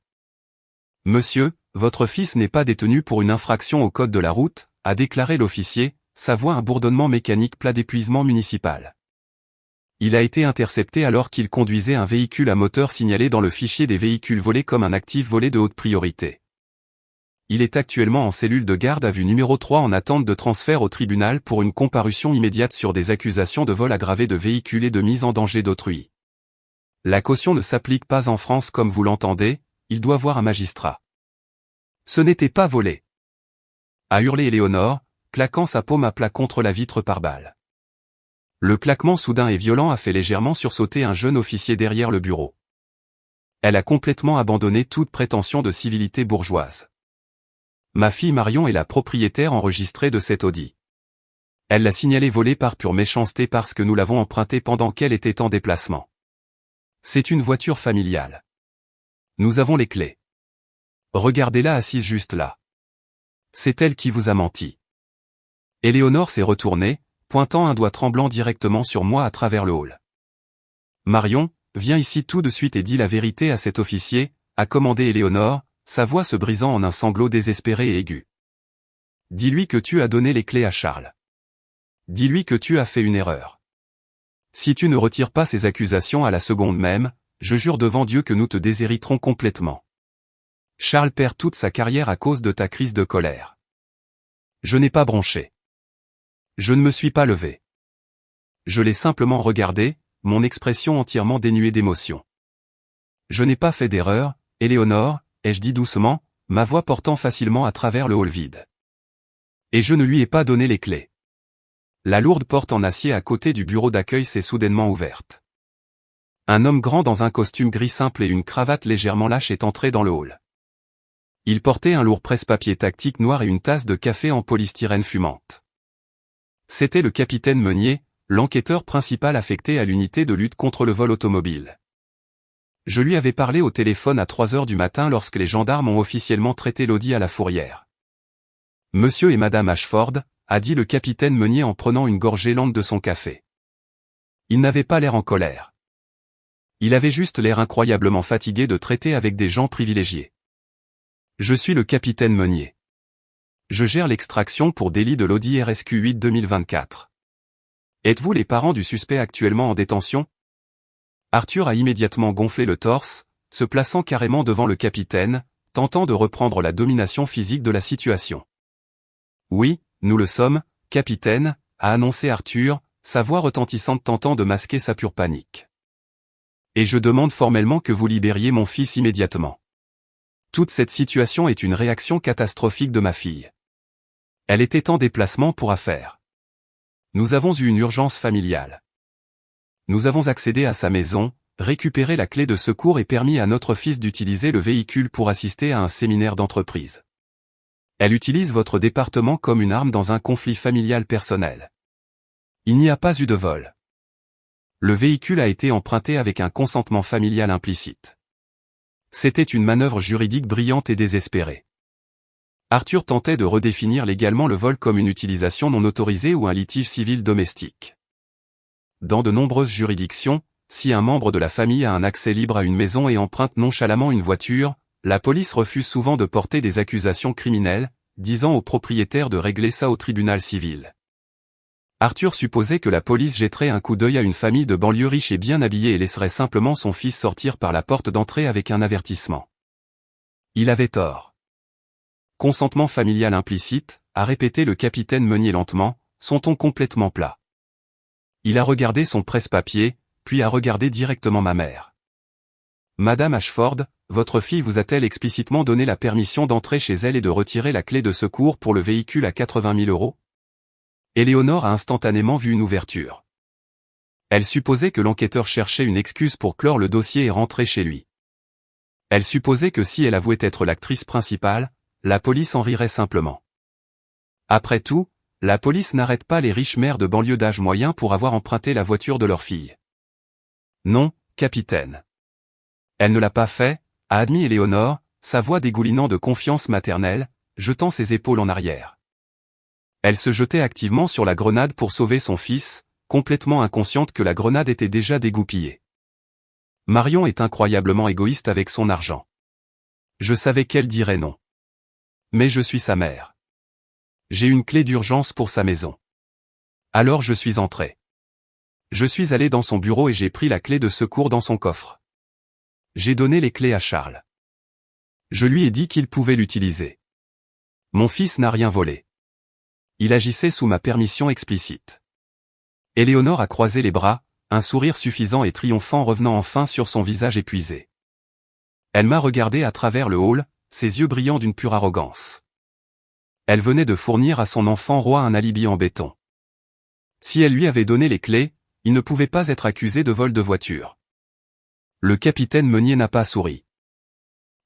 Monsieur, votre fils n'est pas détenu pour une infraction au code de la route, a déclaré l'officier, sa voix un bourdonnement mécanique plat d'épuisement municipal. Il a été intercepté alors qu'il conduisait un véhicule à moteur signalé dans le fichier des véhicules volés comme un actif volé de haute priorité. Il est actuellement en cellule de garde à vue numéro 3 en attente de transfert au tribunal pour une comparution immédiate sur des accusations de vol aggravé de véhicules et de mise en danger d'autrui. La caution ne s'applique pas en France comme vous l'entendez, il doit voir un magistrat. Ce n'était pas volé, a hurlé Éléonore, claquant sa paume à plat contre la vitre pare-balles. Le claquement soudain et violent a fait légèrement sursauter un jeune officier derrière le bureau. Elle a complètement abandonné toute prétention de civilité bourgeoise. Ma fille Marion est la propriétaire enregistrée de cet Audi. Elle l'a signalé volé par pure méchanceté parce que nous l'avons emprunté pendant qu'elle était en déplacement. C'est une voiture familiale. Nous avons les clés. Regardez-la assise juste là. C'est elle qui vous a menti. Éléonore s'est retournée, pointant un doigt tremblant directement sur moi à travers le hall. Marion, viens ici tout de suite et dis la vérité à cet officier, a commandé Éléonore, sa voix se brisant en un sanglot désespéré et aigu. Dis-lui que tu as donné les clés à Charles. Dis-lui que tu as fait une erreur. Si tu ne retires pas ces accusations à la seconde même, je jure devant Dieu que nous te déshériterons complètement. Charles perd toute sa carrière à cause de ta crise de colère. Je n'ai pas bronché. Je ne me suis pas levé. Je l'ai simplement regardé, mon expression entièrement dénuée d'émotion. Je n'ai pas fait d'erreur, Éléonore, ai-je dit doucement, ma voix portant facilement à travers le hall vide. Et je ne lui ai pas donné les clés. La lourde porte en acier à côté du bureau d'accueil s'est soudainement ouverte. Un homme grand dans un costume gris simple et une cravate légèrement lâche est entré dans le hall. Il portait un lourd presse-papier tactique noir et une tasse de café en polystyrène fumante. C'était le capitaine Meunier, l'enquêteur principal affecté à l'unité de lutte contre le vol automobile. Je lui avais parlé au téléphone à 3 heures du matin lorsque les gendarmes ont officiellement traité l'Audi à la fourrière. Monsieur et Madame Ashford, a dit le capitaine Meunier en prenant une gorgée lente de son café. Il n'avait pas l'air en colère. Il avait juste l'air incroyablement fatigué de traiter avec des gens privilégiés. Je suis le capitaine Meunier. Je gère l'extraction pour délit de l'Audi RSQ 8 2024. Êtes-vous les parents du suspect actuellement en détention ? Arthur a immédiatement gonflé le torse, se plaçant carrément devant le capitaine, tentant de reprendre la domination physique de la situation. Oui, nous le sommes, capitaine, a annoncé Arthur, sa voix retentissante tentant de masquer sa pure panique. Et je demande formellement que vous libériez mon fils immédiatement. Toute cette situation est une réaction catastrophique de ma fille. Elle était en déplacement pour affaires. Nous avons eu une urgence familiale. Nous avons accédé à sa maison, récupéré la clé de secours et permis à notre fils d'utiliser le véhicule pour assister à un séminaire d'entreprise. Elle utilise votre département comme une arme dans un conflit familial personnel. Il n'y a pas eu de vol. Le véhicule a été emprunté avec un consentement familial implicite. C'était une manœuvre juridique brillante et désespérée. Arthur tentait de redéfinir légalement le vol comme une utilisation non autorisée ou un litige civil domestique. Dans de nombreuses juridictions, si un membre de la famille a un accès libre à une maison et emprunte nonchalamment une voiture, la police refuse souvent de porter des accusations criminelles, disant au propriétaire de régler ça au tribunal civil. Arthur supposait que la police jetterait un coup d'œil à une famille de banlieue riche et bien habillée et laisserait simplement son fils sortir par la porte d'entrée avec un avertissement. Il avait tort. Consentement familial implicite, a répété le capitaine Meunier lentement, son ton complètement plat. Il a regardé son presse-papier, puis a regardé directement ma mère. Madame Ashford, votre fille vous a-t-elle explicitement donné la permission d'entrer chez elle et de retirer la clé de secours pour le véhicule à 80 000 €? Éléonore a instantanément vu une ouverture. Elle supposait que l'enquêteur cherchait une excuse pour clore le dossier et rentrer chez lui. Elle supposait que si elle avouait être l'actrice principale, la police en rirait simplement. Après tout, la police n'arrête pas les riches mères de banlieue d'âge moyen pour avoir emprunté la voiture de leur fille. Non, capitaine. Elle ne l'a pas fait, a admis Éléonore, sa voix dégoulinant de confiance maternelle, jetant ses épaules en arrière. Elle se jetait activement sur la grenade pour sauver son fils, complètement inconsciente que la grenade était déjà dégoupillée. Marion est incroyablement égoïste avec son argent. Je savais qu'elle dirait non. Mais je suis sa mère. J'ai une clé d'urgence pour sa maison. Alors je suis entré. Je suis allé dans son bureau et j'ai pris la clé de secours dans son coffre. J'ai donné les clés à Charles. Je lui ai dit qu'il pouvait l'utiliser. Mon fils n'a rien volé. Il agissait sous ma permission explicite. Éléonore a croisé les bras, un sourire suffisant et triomphant revenant enfin sur son visage épuisé. Elle m'a regardé à travers le hall, ses yeux brillants d'une pure arrogance. Elle venait de fournir à son enfant roi un alibi en béton. Si elle lui avait donné les clés, il ne pouvait pas être accusé de vol de voiture. Le capitaine Meunier n'a pas souri.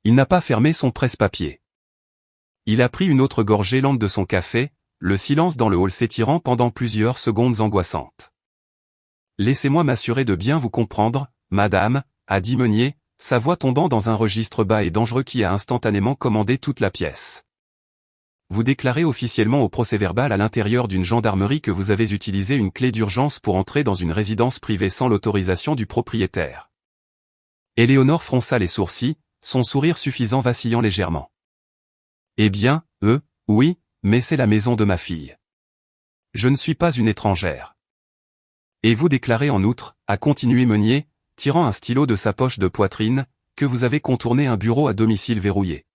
Il n'a pas fermé son presse-papier. Il a pris une autre gorgée lente de son café, le silence dans le hall s'étirant pendant plusieurs secondes angoissantes. Laissez-moi m'assurer de bien vous comprendre, madame, a dit Meunier, sa voix tombant dans un registre bas et dangereux qui a instantanément commandé toute la pièce. Vous déclarez officiellement au procès-verbal à l'intérieur d'une gendarmerie que vous avez utilisé une clé d'urgence pour entrer dans une résidence privée sans l'autorisation du propriétaire. Éléonore fronça les sourcils, son sourire suffisant vacillant légèrement. Eh bien, oui, mais c'est la maison de ma fille. Je ne suis pas une étrangère. Et vous déclarez en outre, a continué Meunier, tirant un stylo de sa poche de poitrine, que vous avez contourné un bureau à domicile verrouillé.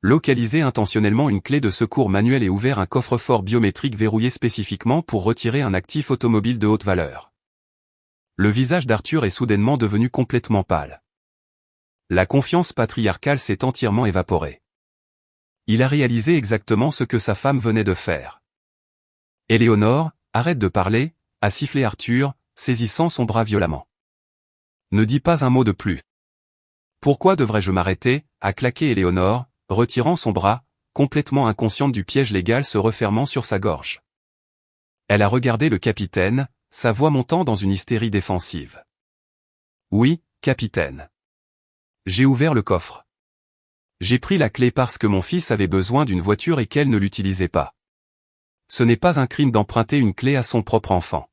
Localisé intentionnellement une clé de secours manuelle et ouvert un coffre-fort biométrique verrouillé spécifiquement pour retirer un actif automobile de haute valeur. Le visage d'Arthur est soudainement devenu complètement pâle. La confiance patriarcale s'est entièrement évaporée. Il a réalisé exactement ce que sa femme venait de faire. Éléonore, arrête de parler, a sifflé Arthur, saisissant son bras violemment. Ne dis pas un mot de plus. Pourquoi devrais-je m'arrêter, a claqué Éléonore, retirant son bras, complètement inconsciente du piège légal se refermant sur sa gorge. Elle a regardé le capitaine, sa voix montant dans une hystérie défensive. Oui, capitaine. J'ai ouvert le coffre. J'ai pris la clé parce que mon fils avait besoin d'une voiture et qu'elle ne l'utilisait pas. Ce n'est pas un crime d'emprunter une clé à son propre enfant.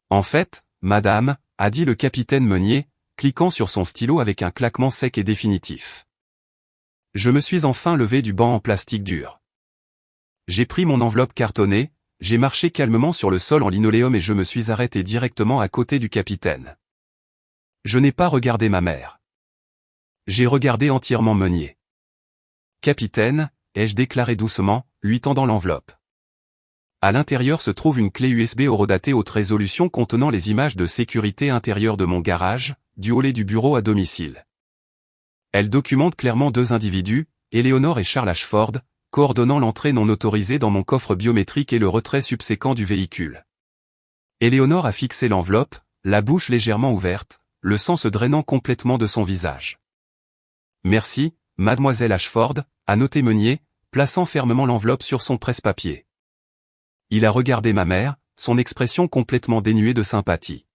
En fait, madame, a dit le capitaine Meunier, cliquant sur son stylo avec un claquement sec et définitif. Je me suis enfin levé du banc en plastique dur. J'ai pris mon enveloppe cartonnée, j'ai marché calmement sur le sol en linoléum et je me suis arrêté directement à côté du capitaine. Je n'ai pas regardé ma mère. J'ai regardé entièrement Meunier. Capitaine, ai-je déclaré doucement, lui tendant l'enveloppe. À l'intérieur se trouve une clé USB horodatée haute résolution contenant les images de sécurité intérieure de mon garage, du hall et du bureau à domicile. Elle documente clairement deux individus, Eleanor et Charles Ashford, coordonnant l'entrée non autorisée dans mon coffre biométrique et le retrait subséquent du véhicule. Eleanor a fixé l'enveloppe, la bouche légèrement ouverte, le sang se drainant complètement de son visage. « Merci, mademoiselle Ashford », a noté Meunier, plaçant fermement l'enveloppe sur son presse-papier. Il a regardé ma mère, son expression complètement dénuée de sympathie.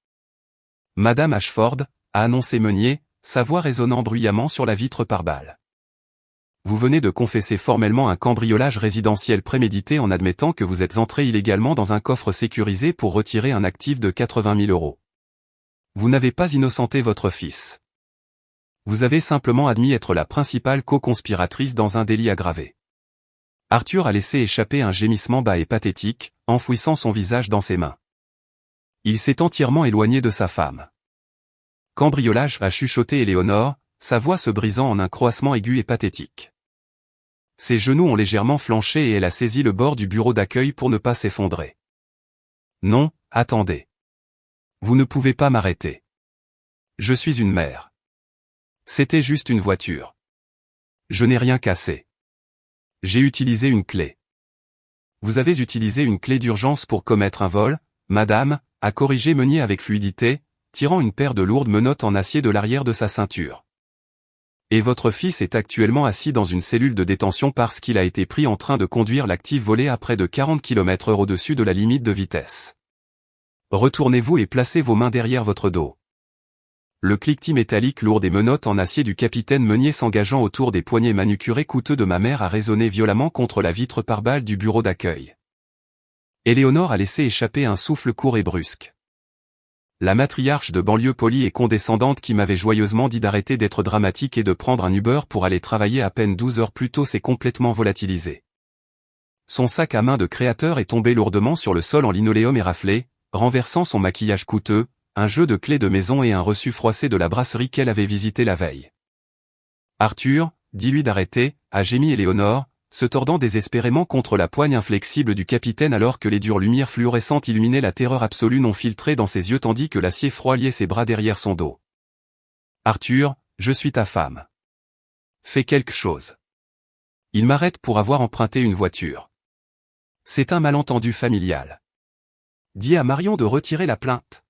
« Madame Ashford », a annoncé Meunier, sa voix résonnant bruyamment sur la vitre pare-balles. Vous venez de confesser formellement un cambriolage résidentiel prémédité en admettant que vous êtes entré illégalement dans un coffre sécurisé pour retirer un actif de 80 000 €. Vous n'avez pas innocenté votre fils. Vous avez simplement admis être la principale co-conspiratrice dans un délit aggravé. Arthur a laissé échapper un gémissement bas et pathétique, enfouissant son visage dans ses mains. Il s'est entièrement éloigné de sa femme. Cambriolage, a chuchoté Eleanor, sa voix se brisant en un croassement aigu et pathétique. Ses genoux ont légèrement flanché et elle a saisi le bord du bureau d'accueil pour ne pas s'effondrer. Non, attendez. Vous ne pouvez pas m'arrêter. Je suis une mère. C'était juste une voiture. Je n'ai rien cassé. J'ai utilisé une clé. Vous avez utilisé une clé d'urgence pour commettre un vol, madame, a corrigé Meunier avec fluidité, tirant une paire de lourdes menottes en acier de l'arrière de sa ceinture. Et votre fils est actuellement assis dans une cellule de détention parce qu'il a été pris en train de conduire l'actif volé à près de 40 km/h au-dessus de la limite de vitesse. Retournez-vous et placez vos mains derrière votre dos. Le cliquetis métallique lourd des menottes en acier du capitaine Meunier s'engageant autour des poignets manucurés coûteux de ma mère a résonné violemment contre la vitre pare-balles du bureau d'accueil. Eleanor a laissé échapper un souffle court et brusque. La matriarche de banlieue polie et condescendante qui m'avait joyeusement dit d'arrêter d'être dramatique et de prendre un Uber pour aller travailler à peine 12 heures plus tôt s'est complètement volatilisée. Son sac à main de créateur est tombé lourdement sur le sol en linoléum éraflé, renversant son maquillage coûteux, un jeu de clés de maison et un reçu froissé de la brasserie qu'elle avait visité la veille. Arthur, dis-lui d'arrêter, a gémi Eleanor, se tordant désespérément contre la poigne inflexible du capitaine alors que les dures lumières fluorescentes illuminaient la terreur absolue non filtrée dans ses yeux tandis que l'acier froid liait ses bras derrière son dos. Arthur, je suis ta femme. Fais quelque chose. Il m'arrête pour avoir emprunté une voiture. C'est un malentendu familial. Dis à Marion de retirer la plainte.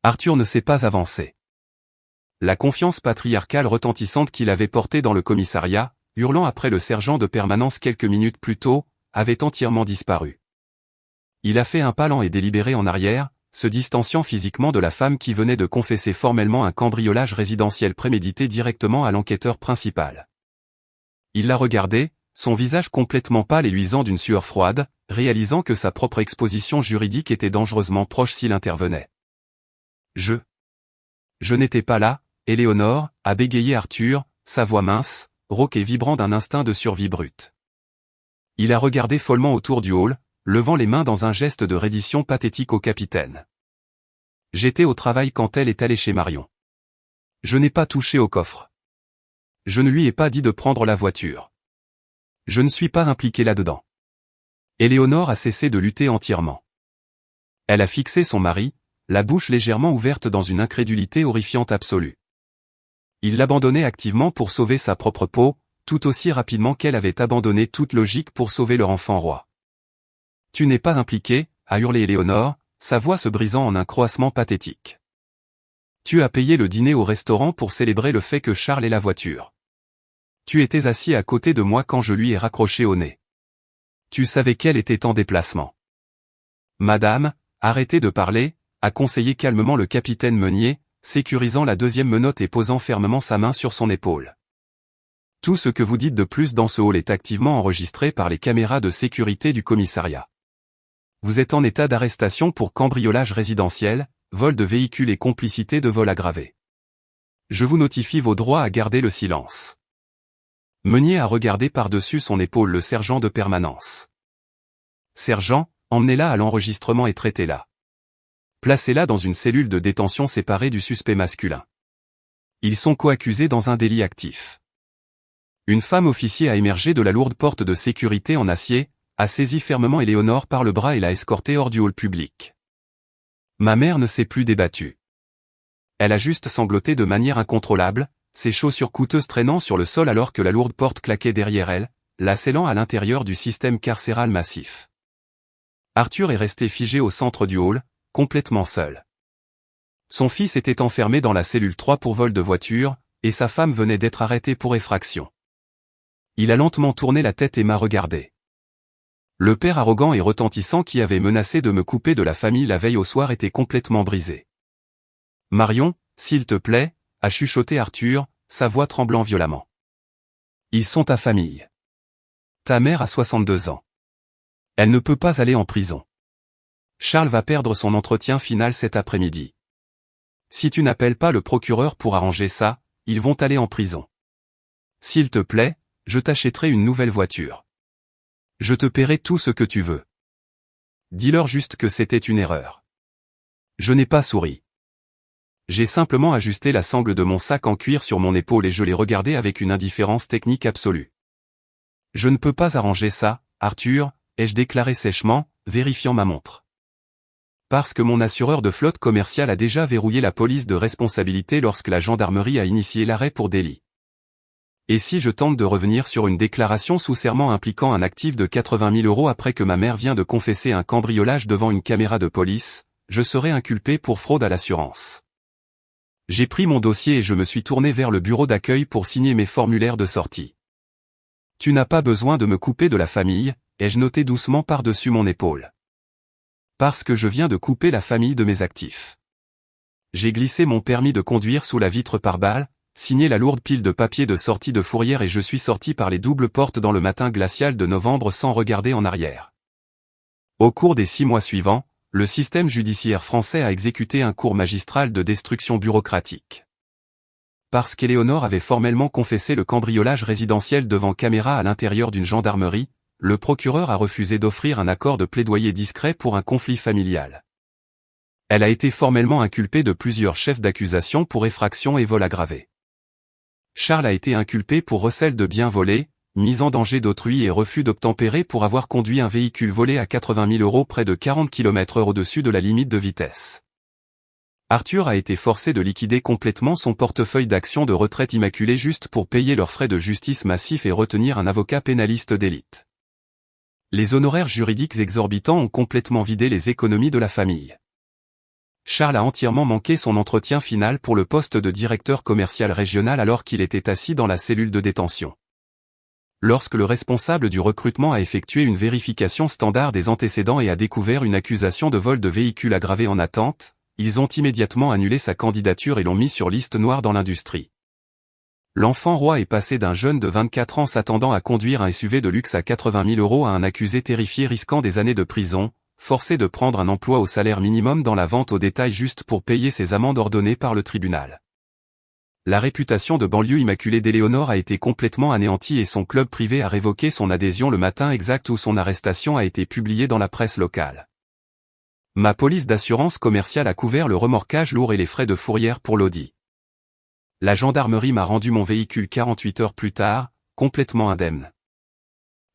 Arthur ne s'est pas avancé. La confiance patriarcale retentissante qu'il avait portée dans le commissariat, hurlant après le sergent de permanence quelques minutes plus tôt, avait entièrement disparu. Il a fait un pas lent et délibéré en arrière, se distanciant physiquement de la femme qui venait de confesser formellement un cambriolage résidentiel prémédité directement à l'enquêteur principal. Il l'a regardé, son visage complètement pâle et luisant d'une sueur froide, réalisant que sa propre exposition juridique était dangereusement proche s'il intervenait. Je n'étais pas là, Eleanor, a bégayé Arthur, sa voix mince, rauque et vibrant d'un instinct de survie brute. Il a regardé follement autour du hall, levant les mains dans un geste de reddition pathétique au capitaine. J'étais au travail quand elle est allée chez Marion. Je n'ai pas touché au coffre. Je ne lui ai pas dit de prendre la voiture. Je ne suis pas impliqué là-dedans. Eleanor a cessé de lutter entièrement. Elle a fixé son mari, la bouche légèrement ouverte dans une incrédulité horrifiante absolue. Il l'abandonnait activement pour sauver sa propre peau, tout aussi rapidement qu'elle avait abandonné toute logique pour sauver leur enfant roi. « Tu n'es pas impliqué », a hurlé Eleanor, sa voix se brisant en un croassement pathétique. « Tu as payé le dîner au restaurant pour célébrer le fait que Charles ait la voiture. Tu étais assis à côté de moi quand je lui ai raccroché au nez. Tu savais qu'elle était en déplacement. »« Madame, arrêtez de parler », a conseillé calmement le capitaine Meunier, sécurisant la deuxième menotte et posant fermement sa main sur son épaule. Tout ce que vous dites de plus dans ce hall est activement enregistré par les caméras de sécurité du commissariat. Vous êtes en état d'arrestation pour cambriolage résidentiel, vol de véhicule et complicité de vol aggravé. Je vous notifie vos droits à garder le silence. Meunier a regardé par-dessus son épaule le sergent de permanence. Sergent, emmenez-la à l'enregistrement et traitez-la. Placez-la dans une cellule de détention séparée du suspect masculin. Ils sont coaccusés dans un délit actif. Une femme officier a émergé de la lourde porte de sécurité en acier, a saisi fermement Éléonore par le bras et l'a escortée hors du hall public. Ma mère ne s'est plus débattue. Elle a juste sangloté de manière incontrôlable, ses chaussures coûteuses traînant sur le sol alors que la lourde porte claquait derrière elle, la scellant à l'intérieur du système carcéral massif. Arthur est resté figé au centre du hall, complètement seul. Son fils était enfermé dans la cellule 3 pour vol de voiture, et sa femme venait d'être arrêtée pour effraction. Il a lentement tourné la tête et m'a regardé. Le père arrogant et retentissant qui avait menacé de me couper de la famille la veille au soir était complètement brisé. « Marion, s'il te plaît » a chuchoté Arthur, sa voix tremblant violemment. « Ils sont ta famille. Ta mère a 62 ans. Elle ne peut pas aller en prison. Charles va perdre son entretien final cet après-midi. Si tu n'appelles pas le procureur pour arranger ça, ils vont aller en prison. S'il te plaît, je t'achèterai une nouvelle voiture. Je te paierai tout ce que tu veux. Dis-leur juste que c'était une erreur. » Je n'ai pas souri. J'ai simplement ajusté la sangle de mon sac en cuir sur mon épaule et je l'ai regardé avec une indifférence technique absolue. « Je ne peux pas arranger ça, Arthur », ai-je déclaré sèchement, vérifiant ma montre. Parce que mon assureur de flotte commerciale a déjà verrouillé la police de responsabilité lorsque la gendarmerie a initié l'arrêt pour délit. Et si je tente de revenir sur une déclaration sous serment impliquant un actif de 80 000 € après que ma mère vient de confesser un cambriolage devant une caméra de police, je serai inculpé pour fraude à l'assurance. J'ai pris mon dossier et je me suis tourné vers le bureau d'accueil pour signer mes formulaires de sortie. « Tu n'as pas besoin de me couper de la famille », ai-je noté doucement par-dessus mon épaule. Parce que je viens de couper la famille de mes actifs. J'ai glissé mon permis de conduire sous la vitre pare-balles, signé la lourde pile de papier de sortie de fourrière et je suis sorti par les doubles portes dans le matin glacial de novembre sans regarder en arrière. Au cours des 6 mois suivants, le système judiciaire français a exécuté un cours magistral de destruction bureaucratique. Parce qu'Éléonore avait formellement confessé le cambriolage résidentiel devant caméra à l'intérieur d'une gendarmerie, le procureur a refusé d'offrir un accord de plaidoyer discret pour un conflit familial. Elle a été formellement inculpée de plusieurs chefs d'accusation pour effraction et vol aggravé. Charles a été inculpé pour recel de biens volés, mise en danger d'autrui et refus d'obtempérer pour avoir conduit un véhicule volé à 80 000 € près de 40 km/h au-dessus de la limite de vitesse. Arthur a été forcé de liquider complètement son portefeuille d'actions de retraite immaculée juste pour payer leurs frais de justice massifs et retenir un avocat pénaliste d'élite. Les honoraires juridiques exorbitants ont complètement vidé les économies de la famille. Charles a entièrement manqué son entretien final pour le poste de directeur commercial régional alors qu'il était assis dans la cellule de détention. Lorsque le responsable du recrutement a effectué une vérification standard des antécédents et a découvert une accusation de vol de véhicule aggravé en attente, ils ont immédiatement annulé sa candidature et l'ont mis sur liste noire dans l'industrie. L'enfant roi est passé d'un jeune de 24 ans s'attendant à conduire un SUV de luxe à 80 000 € à un accusé terrifié risquant des années de prison, forcé de prendre un emploi au salaire minimum dans la vente au détail juste pour payer ses amendes ordonnées par le tribunal. La réputation de banlieue immaculée d'Éléonore a été complètement anéantie et son club privé a révoqué son adhésion le matin exact où son arrestation a été publiée dans la presse locale. Ma police d'assurance commerciale a couvert le remorquage lourd et les frais de fourrière pour l'Audi. La gendarmerie m'a rendu mon véhicule 48 heures plus tard, complètement indemne.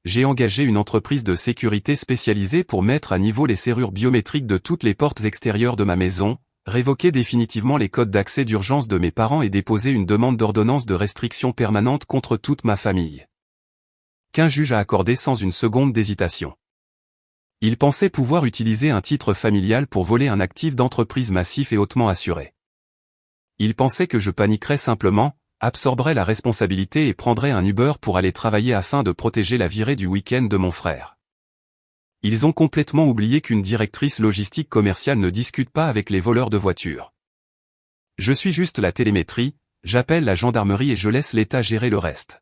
J'ai engagé une entreprise de sécurité spécialisée pour mettre à niveau les serrures biométriques de toutes les portes extérieures de ma maison, révoquer définitivement les codes d'accès d'urgence de mes parents et déposer une demande d'ordonnance de restriction permanente contre toute ma famille. Qu'un juge a accordé sans une seconde d'hésitation. Il pensait pouvoir utiliser un titre familial pour voler un actif d'entreprise massif et hautement assuré. Il pensait que je paniquerais simplement, absorberais la responsabilité et prendrais un Uber pour aller travailler afin de protéger la virée du week-end de mon frère. Ils ont complètement oublié qu'une directrice logistique commerciale ne discute pas avec les voleurs de voitures. Je suis juste la télémétrie, j'appelle la gendarmerie et je laisse l'État gérer le reste.